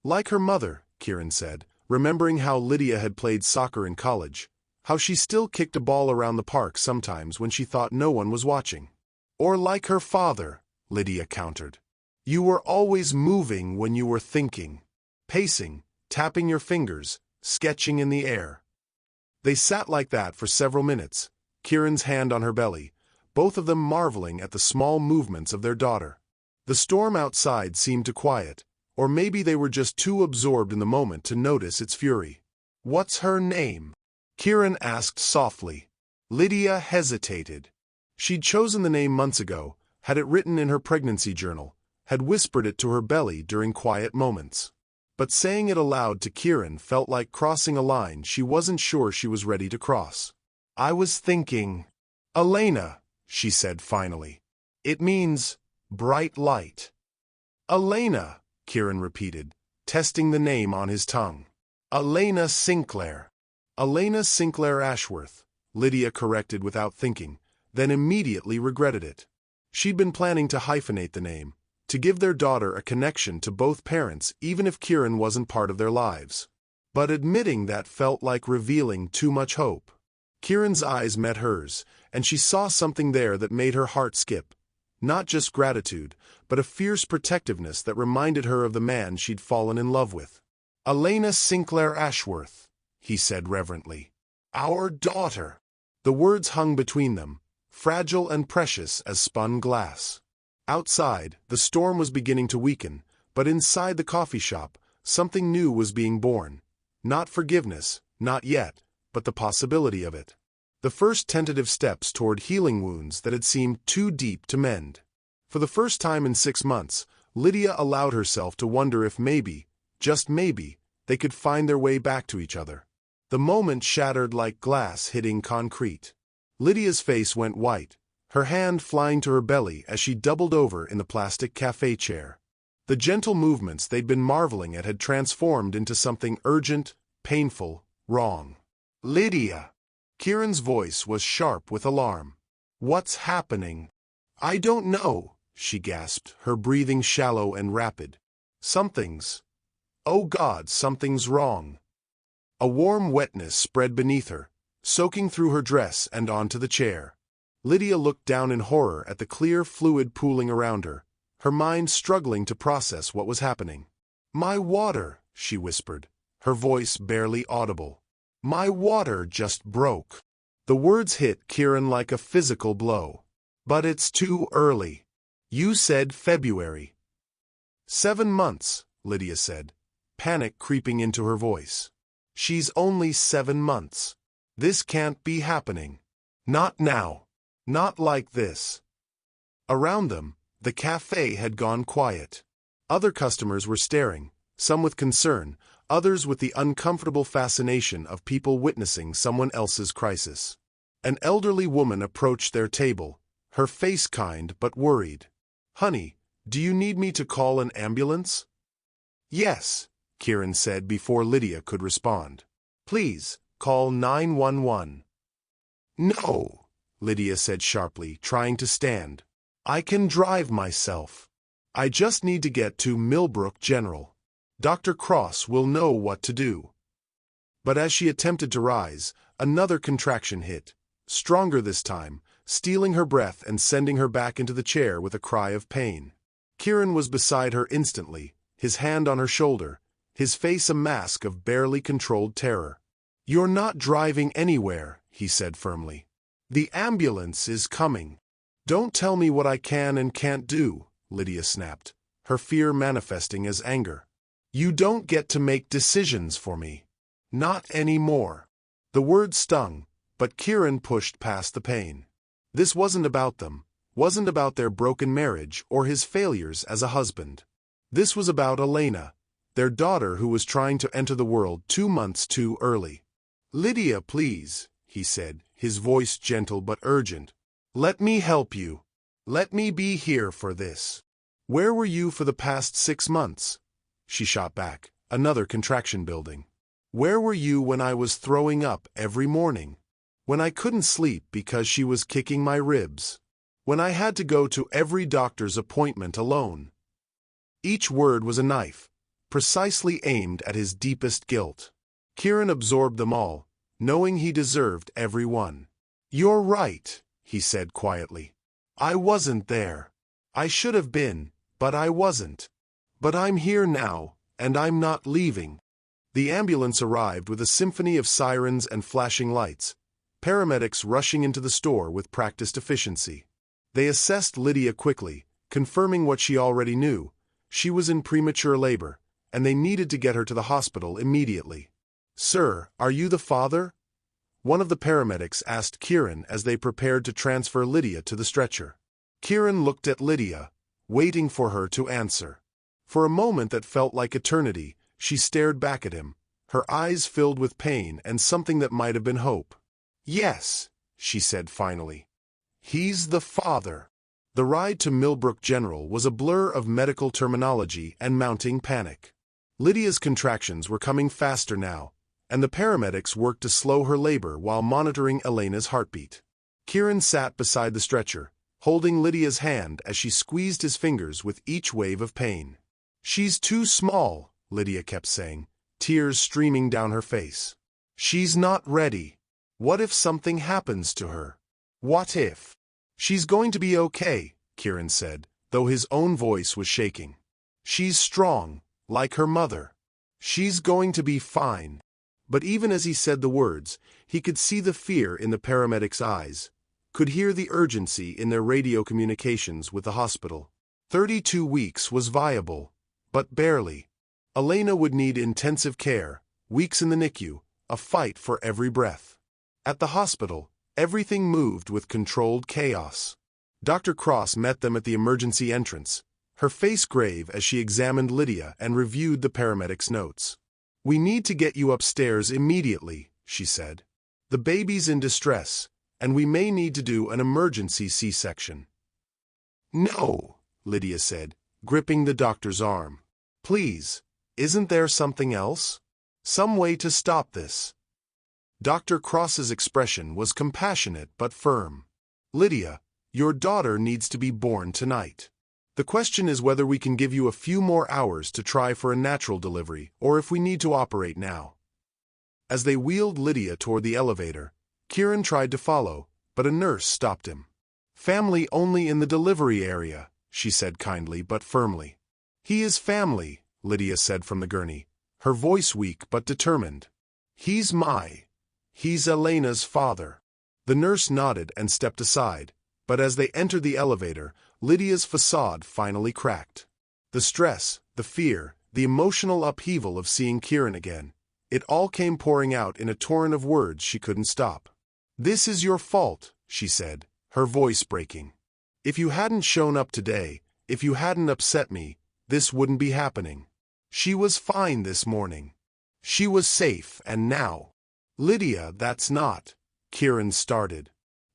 Like her mother, Kieran said, remembering how Lydia had played soccer in college, how she still kicked a ball around the park sometimes when she thought no one was watching. "Or like her father," Lydia countered. "You were always moving when you were thinking, pacing, tapping your fingers, sketching in the air." They sat like that for several minutes, Kieran's hand on her belly, both of them marveling at the small movements of their daughter. The storm outside seemed to quiet, or maybe they were just too absorbed in the moment to notice its fury. "What's her name?" Kieran asked softly. Lydia hesitated. She'd chosen the name months ago, had it written in her pregnancy journal, had whispered it to her belly during quiet moments. But saying it aloud to Kieran felt like crossing a line she wasn't sure she was ready to cross. "I was thinking, Elena," she said finally. "It means bright light." "Elena," Kieran repeated, testing the name on his tongue. "Elena Sinclair." "Elena Sinclair Ashworth," Lydia corrected without thinking, then immediately regretted it. She'd been planning to hyphenate the name, to give their daughter a connection to both parents even if Kieran wasn't part of their lives. But admitting that felt like revealing too much hope. Kieran's eyes met hers, and she saw something there that made her heart skip. Not just gratitude, but a fierce protectiveness that reminded her of the man she'd fallen in love with. "Elena Sinclair Ashworth," he said reverently. "Our daughter." The words hung between them, fragile and precious as spun glass. Outside, the storm was beginning to weaken, but inside the coffee shop, something new was being born. Not forgiveness, not yet, but the possibility of it. The first tentative steps toward healing wounds that had seemed too deep to mend. For the first time in 6 months, Lydia allowed herself to wonder if maybe, just maybe, they could find their way back to each other. The moment shattered like glass hitting concrete. Lydia's face went white, her hand flying to her belly as she doubled over in the plastic cafe chair. The gentle movements they'd been marveling at had transformed into something urgent, painful, wrong. "Lydia!" Kieran's voice was sharp with alarm. "What's happening?" "I don't know," she gasped, her breathing shallow and rapid. Oh God, something's wrong." A warm wetness spread beneath her, soaking through her dress and onto the chair. Lydia looked down in horror at the clear fluid pooling around her, her mind struggling to process what was happening. "My water," she whispered, her voice barely audible. "My water just broke." The words hit Kieran like a physical blow. "But it's too early. You said February." 7 months, Lydia said, panic creeping into her voice. "She's only 7 months. This can't be happening. Not now. Not like this." Around them, the cafe had gone quiet. Other customers were staring, some with concern, others with the uncomfortable fascination of people witnessing someone else's crisis. An elderly woman approached their table, her face kind but worried. "Honey, do you need me to call an ambulance?" "Yes," Kieran said before Lydia could respond. "Please, call 911. "No," Lydia said sharply, trying to stand. "I can drive myself. I just need to get to Millbrook General. Dr. Cross will know what to do." But as she attempted to rise, another contraction hit, stronger this time, stealing her breath and sending her back into the chair with a cry of pain. Kieran was beside her instantly, his hand on her shoulder, his face a mask of barely controlled terror. "You're not driving anywhere," he said firmly. "The ambulance is coming." "Don't tell me what I can and can't do," Lydia snapped, her fear manifesting as anger. "You don't get to make decisions for me. Not anymore." The words stung, but Kieran pushed past the pain. This wasn't about them, wasn't about their broken marriage or his failures as a husband. This was about Elena, their daughter who was trying to enter the world 2 months too early. "Lydia, please," he said, his voice gentle but urgent. "Let me help you. Let me be here for this." "Where were you for the past 6 months?" She shot back, another contraction building. "Where were you when I was throwing up every morning? When I couldn't sleep because she was kicking my ribs? When I had to go to every doctor's appointment alone?" Each word was a knife, precisely aimed at his deepest guilt. Kieran absorbed them all, knowing he deserved every one. "You're right," he said quietly. "I wasn't there. I should have been, but I wasn't. But I'm here now, and I'm not leaving." The ambulance arrived with a symphony of sirens and flashing lights, paramedics rushing into the store with practiced efficiency. They assessed Lydia quickly, confirming what she already knew. She was in premature labor, and they needed to get her to the hospital immediately. "Sir, are you the father?" one of the paramedics asked Kieran as they prepared to transfer Lydia to the stretcher. Kieran looked at Lydia, waiting for her to answer. For a moment that felt like eternity, she stared back at him, her eyes filled with pain and something that might have been hope. "Yes," she said finally. "He's the father." The ride to Millbrook General was a blur of medical terminology and mounting panic. Lydia's contractions were coming faster now, and the paramedics worked to slow her labor while monitoring Elena's heartbeat. Kieran sat beside the stretcher, holding Lydia's hand as she squeezed his fingers with each wave of pain. "She's too small," Lydia kept saying, tears streaming down her face. "She's not ready. What if something happens to her? What if?" "She's going to be okay," Kieran said, though his own voice was shaking. "She's strong, like her mother. She's going to be fine." But even as he said the words, he could see the fear in the paramedics' eyes, could hear the urgency in their radio communications with the hospital. 32 weeks was viable, but barely. Elena would need intensive care, weeks in the NICU, a fight for every breath. At the hospital, everything moved with controlled chaos. Dr. Cross met them at the emergency entrance, her face grave as she examined Lydia and reviewed the paramedics' notes. "We need to get you upstairs immediately," she said. "The baby's in distress, and we may need to do an emergency C-section." "No," Lydia said, gripping the doctor's arm. "Please, isn't there something else? Some way to stop this?" Dr. Cross's expression was compassionate but firm. "Lydia, your daughter needs to be born tonight. The question is whether we can give you a few more hours to try for a natural delivery, or if we need to operate now." As they wheeled Lydia toward the elevator, Kieran tried to follow, but a nurse stopped him. "Family only in the delivery area," she said kindly but firmly. "He is family," Lydia said from the gurney, her voice weak but determined. He's Elena's father." The nurse nodded and stepped aside, but as they entered the elevator, Lydia's facade finally cracked. The stress, the fear, the emotional upheaval of seeing Kieran again, it all came pouring out in a torrent of words she couldn't stop. "This is your fault," she said, her voice breaking. "If you hadn't shown up today, if you hadn't upset me, this wouldn't be happening. She was fine this morning. She was safe, and now—" "Lydia, that's not—" Kieran started.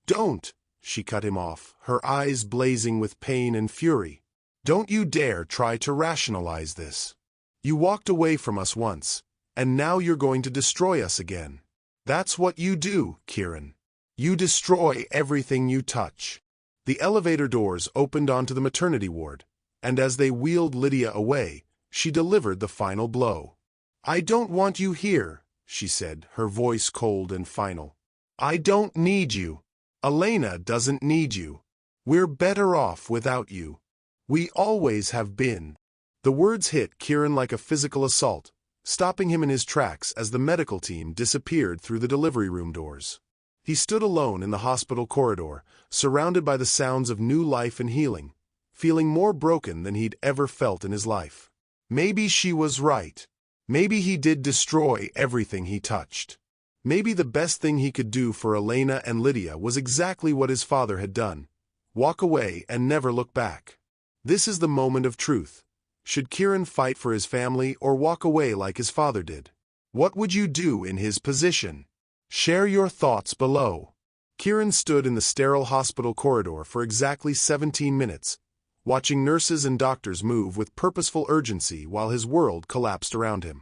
"Don't," she cut him off, her eyes blazing with pain and fury. "Don't you dare try to rationalize this. You walked away from us once, and now you're going to destroy us again. That's what you do, Kieran. You destroy everything you touch." The elevator doors opened onto the maternity ward, and as they wheeled Lydia away, she delivered the final blow. "I don't want you here," she said, her voice cold and final. "I don't need you. Elena doesn't need you. We're better off without you. We always have been." The words hit Kieran like a physical assault, stopping him in his tracks as the medical team disappeared through the delivery room doors. He stood alone in the hospital corridor, surrounded by the sounds of new life and healing, feeling more broken than he'd ever felt in his life. Maybe she was right. Maybe he did destroy everything he touched. Maybe the best thing he could do for Elena and Lydia was exactly what his father had done: walk away and never look back. This is the moment of truth. Should Kieran fight for his family or walk away like his father did? What would you do in his position? Share your thoughts below. Kieran stood in the sterile hospital corridor for exactly 17 minutes, watching nurses and doctors move with purposeful urgency while his world collapsed around him.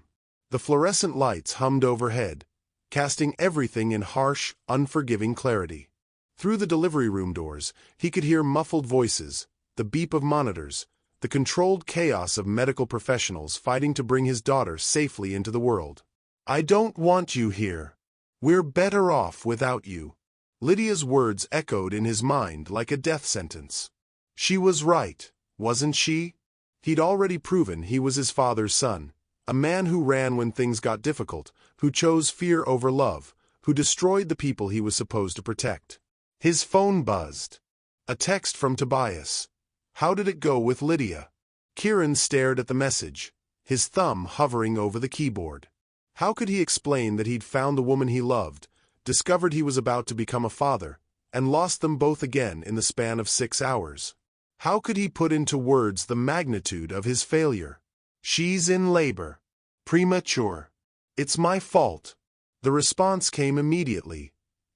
The fluorescent lights hummed overhead, casting everything in harsh, unforgiving clarity. Through the delivery room doors, he could hear muffled voices, the beep of monitors, the controlled chaos of medical professionals fighting to bring his daughter safely into the world. "I don't want you here. We're better off without you." Lydia's words echoed in his mind like a death sentence. She was right, wasn't she? He'd already proven he was his father's son, a man who ran when things got difficult, who chose fear over love, who destroyed the people he was supposed to protect. His phone buzzed. A text from Tobias. How did it go with Lydia? Kieran stared at the message, his thumb hovering over the keyboard. How could he explain that he'd found the woman he loved, discovered he was about to become a father, and lost them both again in the span of 6 hours? How could he put into words the magnitude of his failure? She's in labor. Premature. It's my fault. The response came immediately.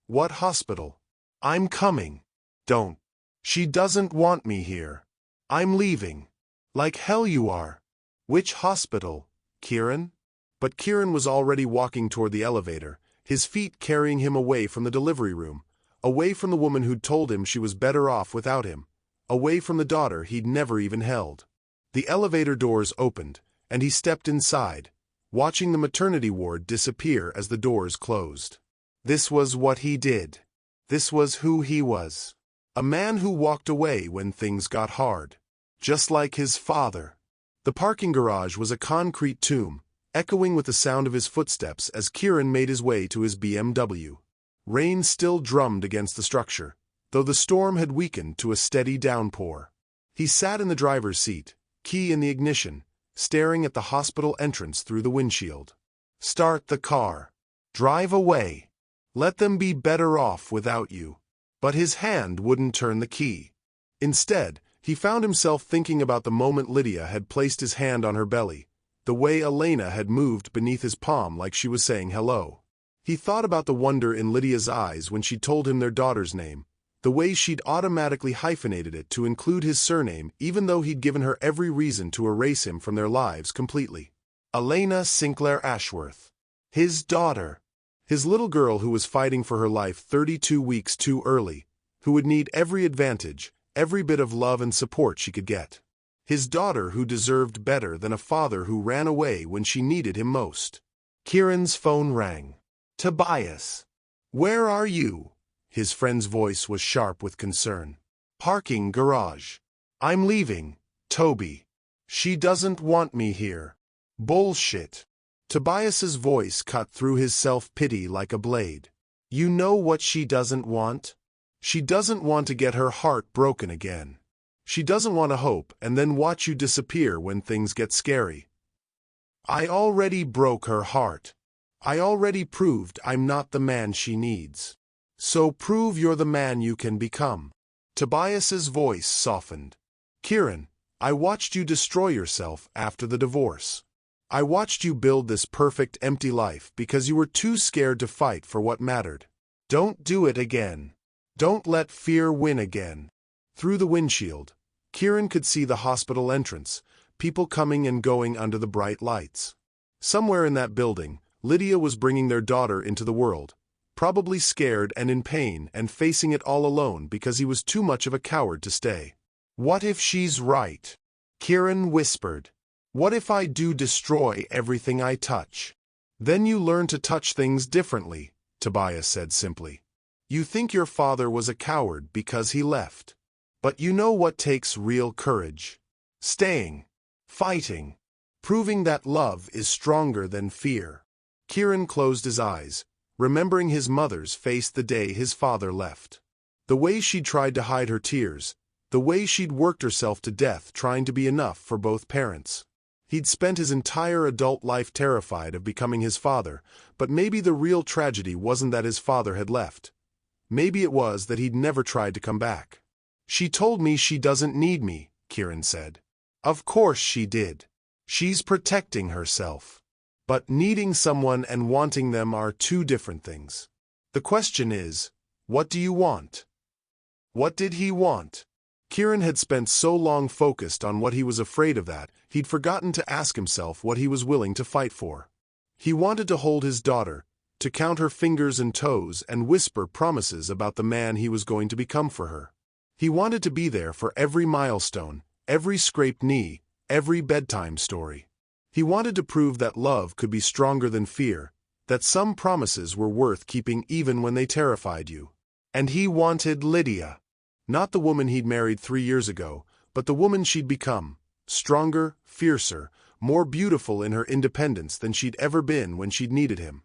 What hospital? I'm coming. Don't. She doesn't want me here. I'm leaving. Like hell you are. Which hospital, Kieran? But Kieran was already walking toward the elevator, his feet carrying him away from the delivery room, away from the woman who'd told him she was better off without him, away from the daughter he'd never even held. The elevator doors opened, and he stepped inside, watching the maternity ward disappear as the doors closed. This was what he did. This was who he was. A man who walked away when things got hard. Just like his father. The parking garage was a concrete tomb, echoing with the sound of his footsteps as Kieran made his way to his BMW. Rain still drummed against the structure, though the storm had weakened to a steady downpour. He sat in the driver's seat, key in the ignition, staring at the hospital entrance through the windshield. Start the car. Drive away. Let them be better off without you. But his hand wouldn't turn the key. Instead, he found himself thinking about the moment Lydia had placed his hand on her belly, the way Elena had moved beneath his palm like she was saying hello. He thought about the wonder in Lydia's eyes when she told him their daughter's name, the way she'd automatically hyphenated it to include his surname even though he'd given her every reason to erase him from their lives completely. Elena Sinclair Ashworth. His daughter. His little girl who was fighting for her life 32 weeks too early, who would need every advantage, every bit of love and support she could get. His daughter who deserved better than a father who ran away when she needed him most. Kieran's phone rang. Tobias. Where are you? His friend's voice was sharp with concern. Parking garage. I'm leaving, Toby. She doesn't want me here. Bullshit. Tobias's voice cut through his self-pity like a blade. You know what she doesn't want? She doesn't want to get her heart broken again. She doesn't want to hope and then watch you disappear when things get scary. I already broke her heart. I already proved I'm not the man she needs. So prove you're the man you can become. Tobias's voice softened. Kieran, I watched you destroy yourself after the divorce. I watched you build this perfect empty life because you were too scared to fight for what mattered. Don't do it again. Don't let fear win again. Through the windshield, Kieran could see the hospital entrance, people coming and going under the bright lights. Somewhere in that building, Lydia was bringing their daughter into the world, probably scared and in pain and facing it all alone because he was too much of a coward to stay. What if she's right? Kieran whispered. What if I do destroy everything I touch? Then you learn to touch things differently, Tobias said simply. You think your father was a coward because he left. But you know what takes real courage? Staying. Fighting. Proving that love is stronger than fear. Kieran closed his eyes, remembering his mother's face the day his father left. The way she'd tried to hide her tears, the way she'd worked herself to death trying to be enough for both parents. He'd spent his entire adult life terrified of becoming his father, but maybe the real tragedy wasn't that his father had left. Maybe it was that he'd never tried to come back. She told me she doesn't need me, Kieran said. Of course she did. She's protecting herself. But needing someone and wanting them are two different things. The question is, what do you want? What did he want? Kieran had spent so long focused on what he was afraid of that, he'd forgotten to ask himself what he was willing to fight for. He wanted to hold his daughter, to count her fingers and toes and whisper promises about the man he was going to become for her. He wanted to be there for every milestone, every scraped knee, every bedtime story. He wanted to prove that love could be stronger than fear, that some promises were worth keeping even when they terrified you. And he wanted Lydia. Not the woman he'd married 3 years ago, but the woman she'd become, stronger, fiercer, more beautiful in her independence than she'd ever been when she'd needed him.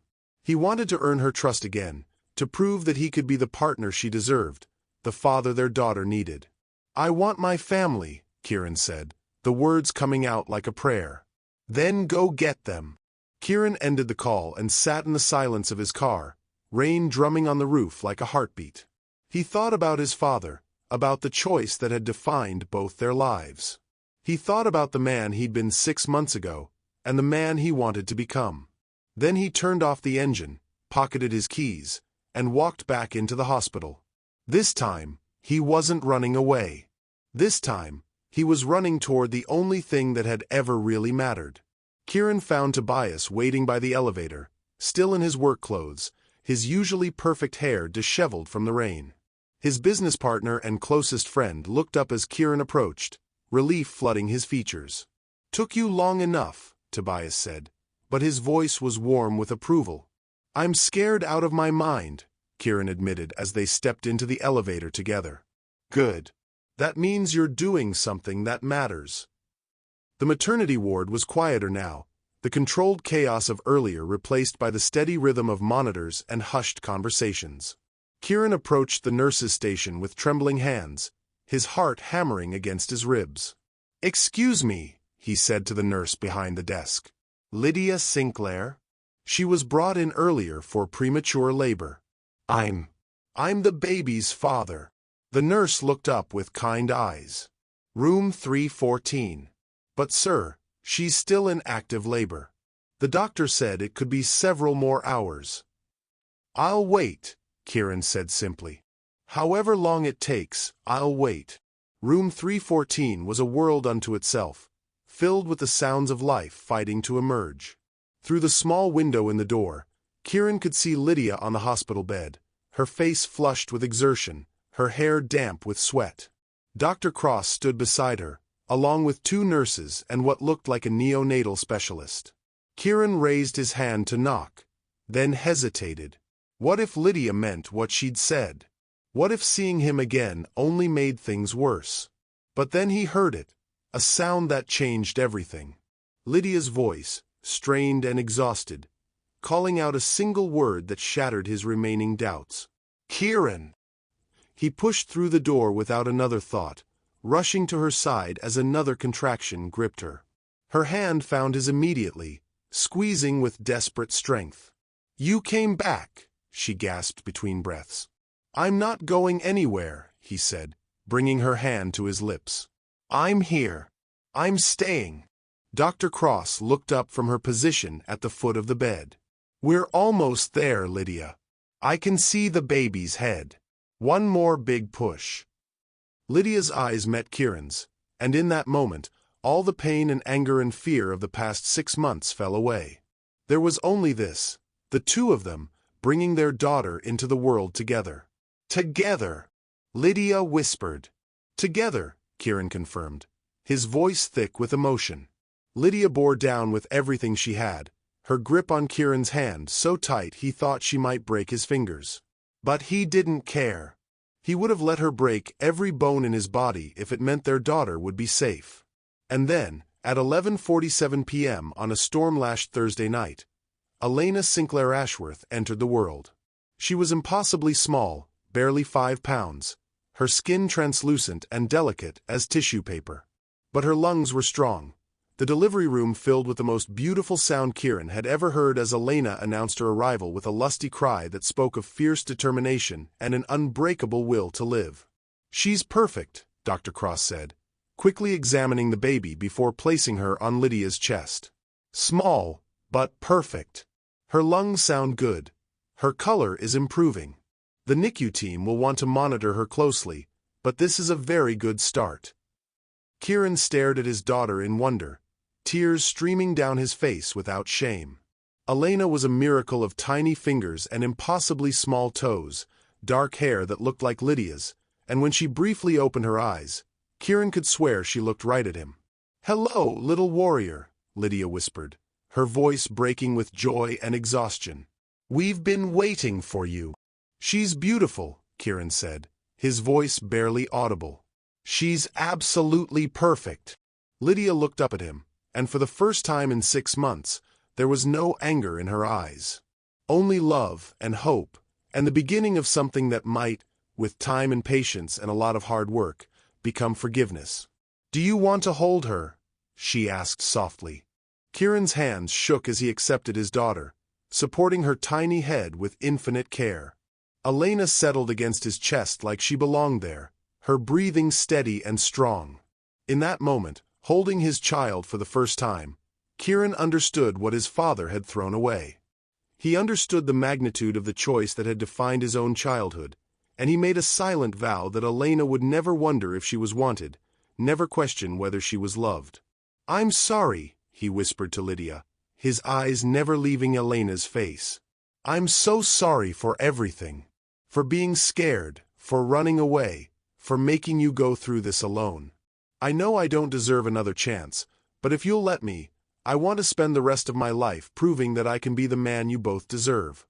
He wanted to earn her trust again, to prove that he could be the partner she deserved, the father their daughter needed. "I want my family," Kieran said, the words coming out like a prayer. "Then go get them." Kieran ended the call and sat in the silence of his car, rain drumming on the roof like a heartbeat. He thought about his father, about the choice that had defined both their lives. He thought about the man he'd been 6 months ago, and the man he wanted to become. Then he turned off the engine, pocketed his keys, and walked back into the hospital. This time, he wasn't running away. This time, he was running toward the only thing that had ever really mattered. Kieran found Tobias waiting by the elevator, still in his work clothes, his usually perfect hair disheveled from the rain. His business partner and closest friend looked up as Kieran approached, relief flooding his features. "Took you long enough," Tobias said, but his voice was warm with approval. "I'm scared out of my mind," Kieran admitted as they stepped into the elevator together. "Good. That means you're doing something that matters." The maternity ward was quieter now, the controlled chaos of earlier replaced by the steady rhythm of monitors and hushed conversations. Kieran approached the nurse's station with trembling hands, his heart hammering against his ribs. "Excuse me," he said to the nurse behind the desk. "Lydia Sinclair?" She was brought in earlier for premature labor. I'm the baby's father." The nurse looked up with kind eyes. "Room 314. But sir, she's still in active labor. The doctor said it could be several more hours." "I'll wait," Kieran said simply. "However long it takes, I'll wait." Room 314 was a world unto itself, filled with the sounds of life fighting to emerge. Through the small window in the door, Kieran could see Lydia on the hospital bed, her face flushed with exertion, her hair damp with sweat. Dr. Cross stood beside her, along with 2 nurses and what looked like a neonatal specialist. Kieran raised his hand to knock, then hesitated. What if Lydia meant what she'd said? What if seeing him again only made things worse? But then he heard it, a sound that changed everything. Lydia's voice, strained and exhausted, calling out a single word that shattered his remaining doubts. "Kieran!" He pushed through the door without another thought, rushing to her side as another contraction gripped her. Her hand found his immediately, squeezing with desperate strength. "You came back," she gasped between breaths. "I'm not going anywhere," he said, bringing her hand to his lips. "I'm here. I'm staying." Dr. Cross looked up from her position at the foot of the bed. "We're almost there, Lydia. I can see the baby's head. One more big push." Lydia's eyes met Kieran's, and in that moment, all the pain and anger and fear of the past 6 months fell away. There was only this, the 2 of them, bringing their daughter into the world together. "Together," Lydia whispered. "Together," Kieran confirmed, his voice thick with emotion. Lydia bore down with everything she had, her grip on Kieran's hand so tight he thought she might break his fingers. But he didn't care. He would have let her break every bone in his body if it meant their daughter would be safe. And then, at 11:47 p.m. on a storm-lashed Thursday night, Elena Sinclair Ashworth entered the world. She was impossibly small, barely 5 pounds, her skin translucent and delicate as tissue paper. But her lungs were strong, the delivery room filled with the most beautiful sound Kieran had ever heard as Elena announced her arrival with a lusty cry that spoke of fierce determination and an unbreakable will to live. "She's perfect," Dr. Cross said, quickly examining the baby before placing her on Lydia's chest. "Small, but perfect. Her lungs sound good. Her color is improving. The NICU team will want to monitor her closely, but this is a very good start." Kieran stared at his daughter in wonder, tears streaming down his face without shame. Elena was a miracle of tiny fingers and impossibly small toes, dark hair that looked like Lydia's, and when she briefly opened her eyes, Kieran could swear she looked right at him. "Hello, little warrior," Lydia whispered, her voice breaking with joy and exhaustion. "We've been waiting for you." "She's beautiful," Kieran said, his voice barely audible. "She's absolutely perfect." Lydia looked up at him, and for the first time in 6 months, there was no anger in her eyes. Only love and hope, and the beginning of something that might, with time and patience and a lot of hard work, become forgiveness. "Do you want to hold her?" she asked softly. Kieran's hands shook as he accepted his daughter, supporting her tiny head with infinite care. Elena settled against his chest like she belonged there, her breathing steady and strong. In that moment, holding his child for the first time, Kieran understood what his father had thrown away. He understood the magnitude of the choice that had defined his own childhood, and he made a silent vow that Elena would never wonder if she was wanted, never question whether she was loved. "I'm sorry," he whispered to Lydia, his eyes never leaving Elena's face. "I'm so sorry for everything. For being scared, for running away, for making you go through this alone. I know I don't deserve another chance, but if you'll let me, I want to spend the rest of my life proving that I can be the man you both deserve."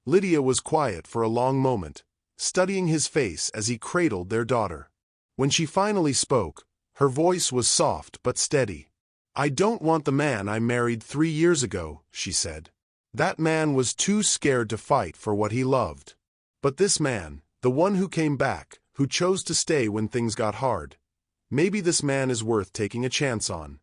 Lydia was quiet for a long moment, studying his face as he cradled their daughter. When she finally spoke, her voice was soft but steady. "I don't want the man I married 3 years ago," she said. "That man was too scared to fight for what he loved. But this man, the one who came back, who chose to stay when things got hard, maybe this man is worth taking a chance on."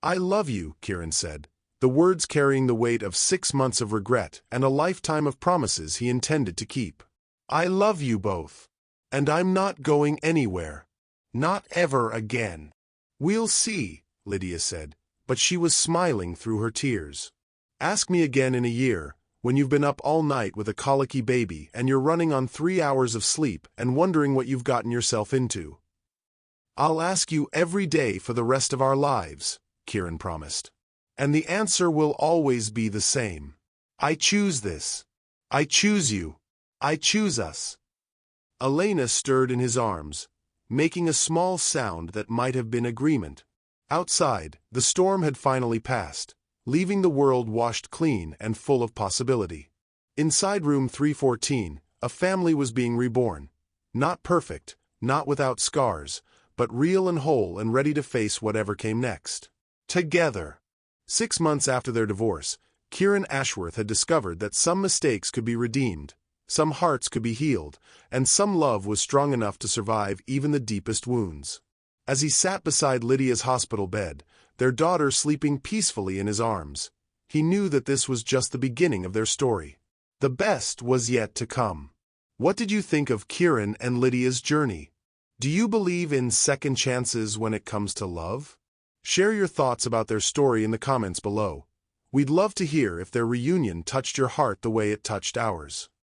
"I love you," Kieran said, the words carrying the weight of 6 months of regret and a lifetime of promises he intended to keep. "I love you both. And I'm not going anywhere. Not ever again." "We'll see," Lydia said, but she was smiling through her tears. "Ask me again in a year, when you've been up all night with a colicky baby and you're running on 3 hours of sleep and wondering what you've gotten yourself into." "I'll ask you every day for the rest of our lives," Kieran promised. "And the answer will always be the same. I choose this. I choose you. I choose us." Elena stirred in his arms, making a small sound that might have been agreement. Outside, the storm had finally passed, leaving the world washed clean and full of possibility. Inside room 314, a family was being reborn. Not perfect, not without scars, but real and whole and ready to face whatever came next. Together. 6 months after their divorce, Kieran Ashworth had discovered that some mistakes could be redeemed, some hearts could be healed, and some love was strong enough to survive even the deepest wounds. As he sat beside Lydia's hospital bed, their daughter sleeping peacefully in his arms, he knew that this was just the beginning of their story. The best was yet to come. What did you think of Kieran and Lydia's journey? Do you believe in second chances when it comes to love? Share your thoughts about their story in the comments below. We'd love to hear if their reunion touched your heart the way it touched ours.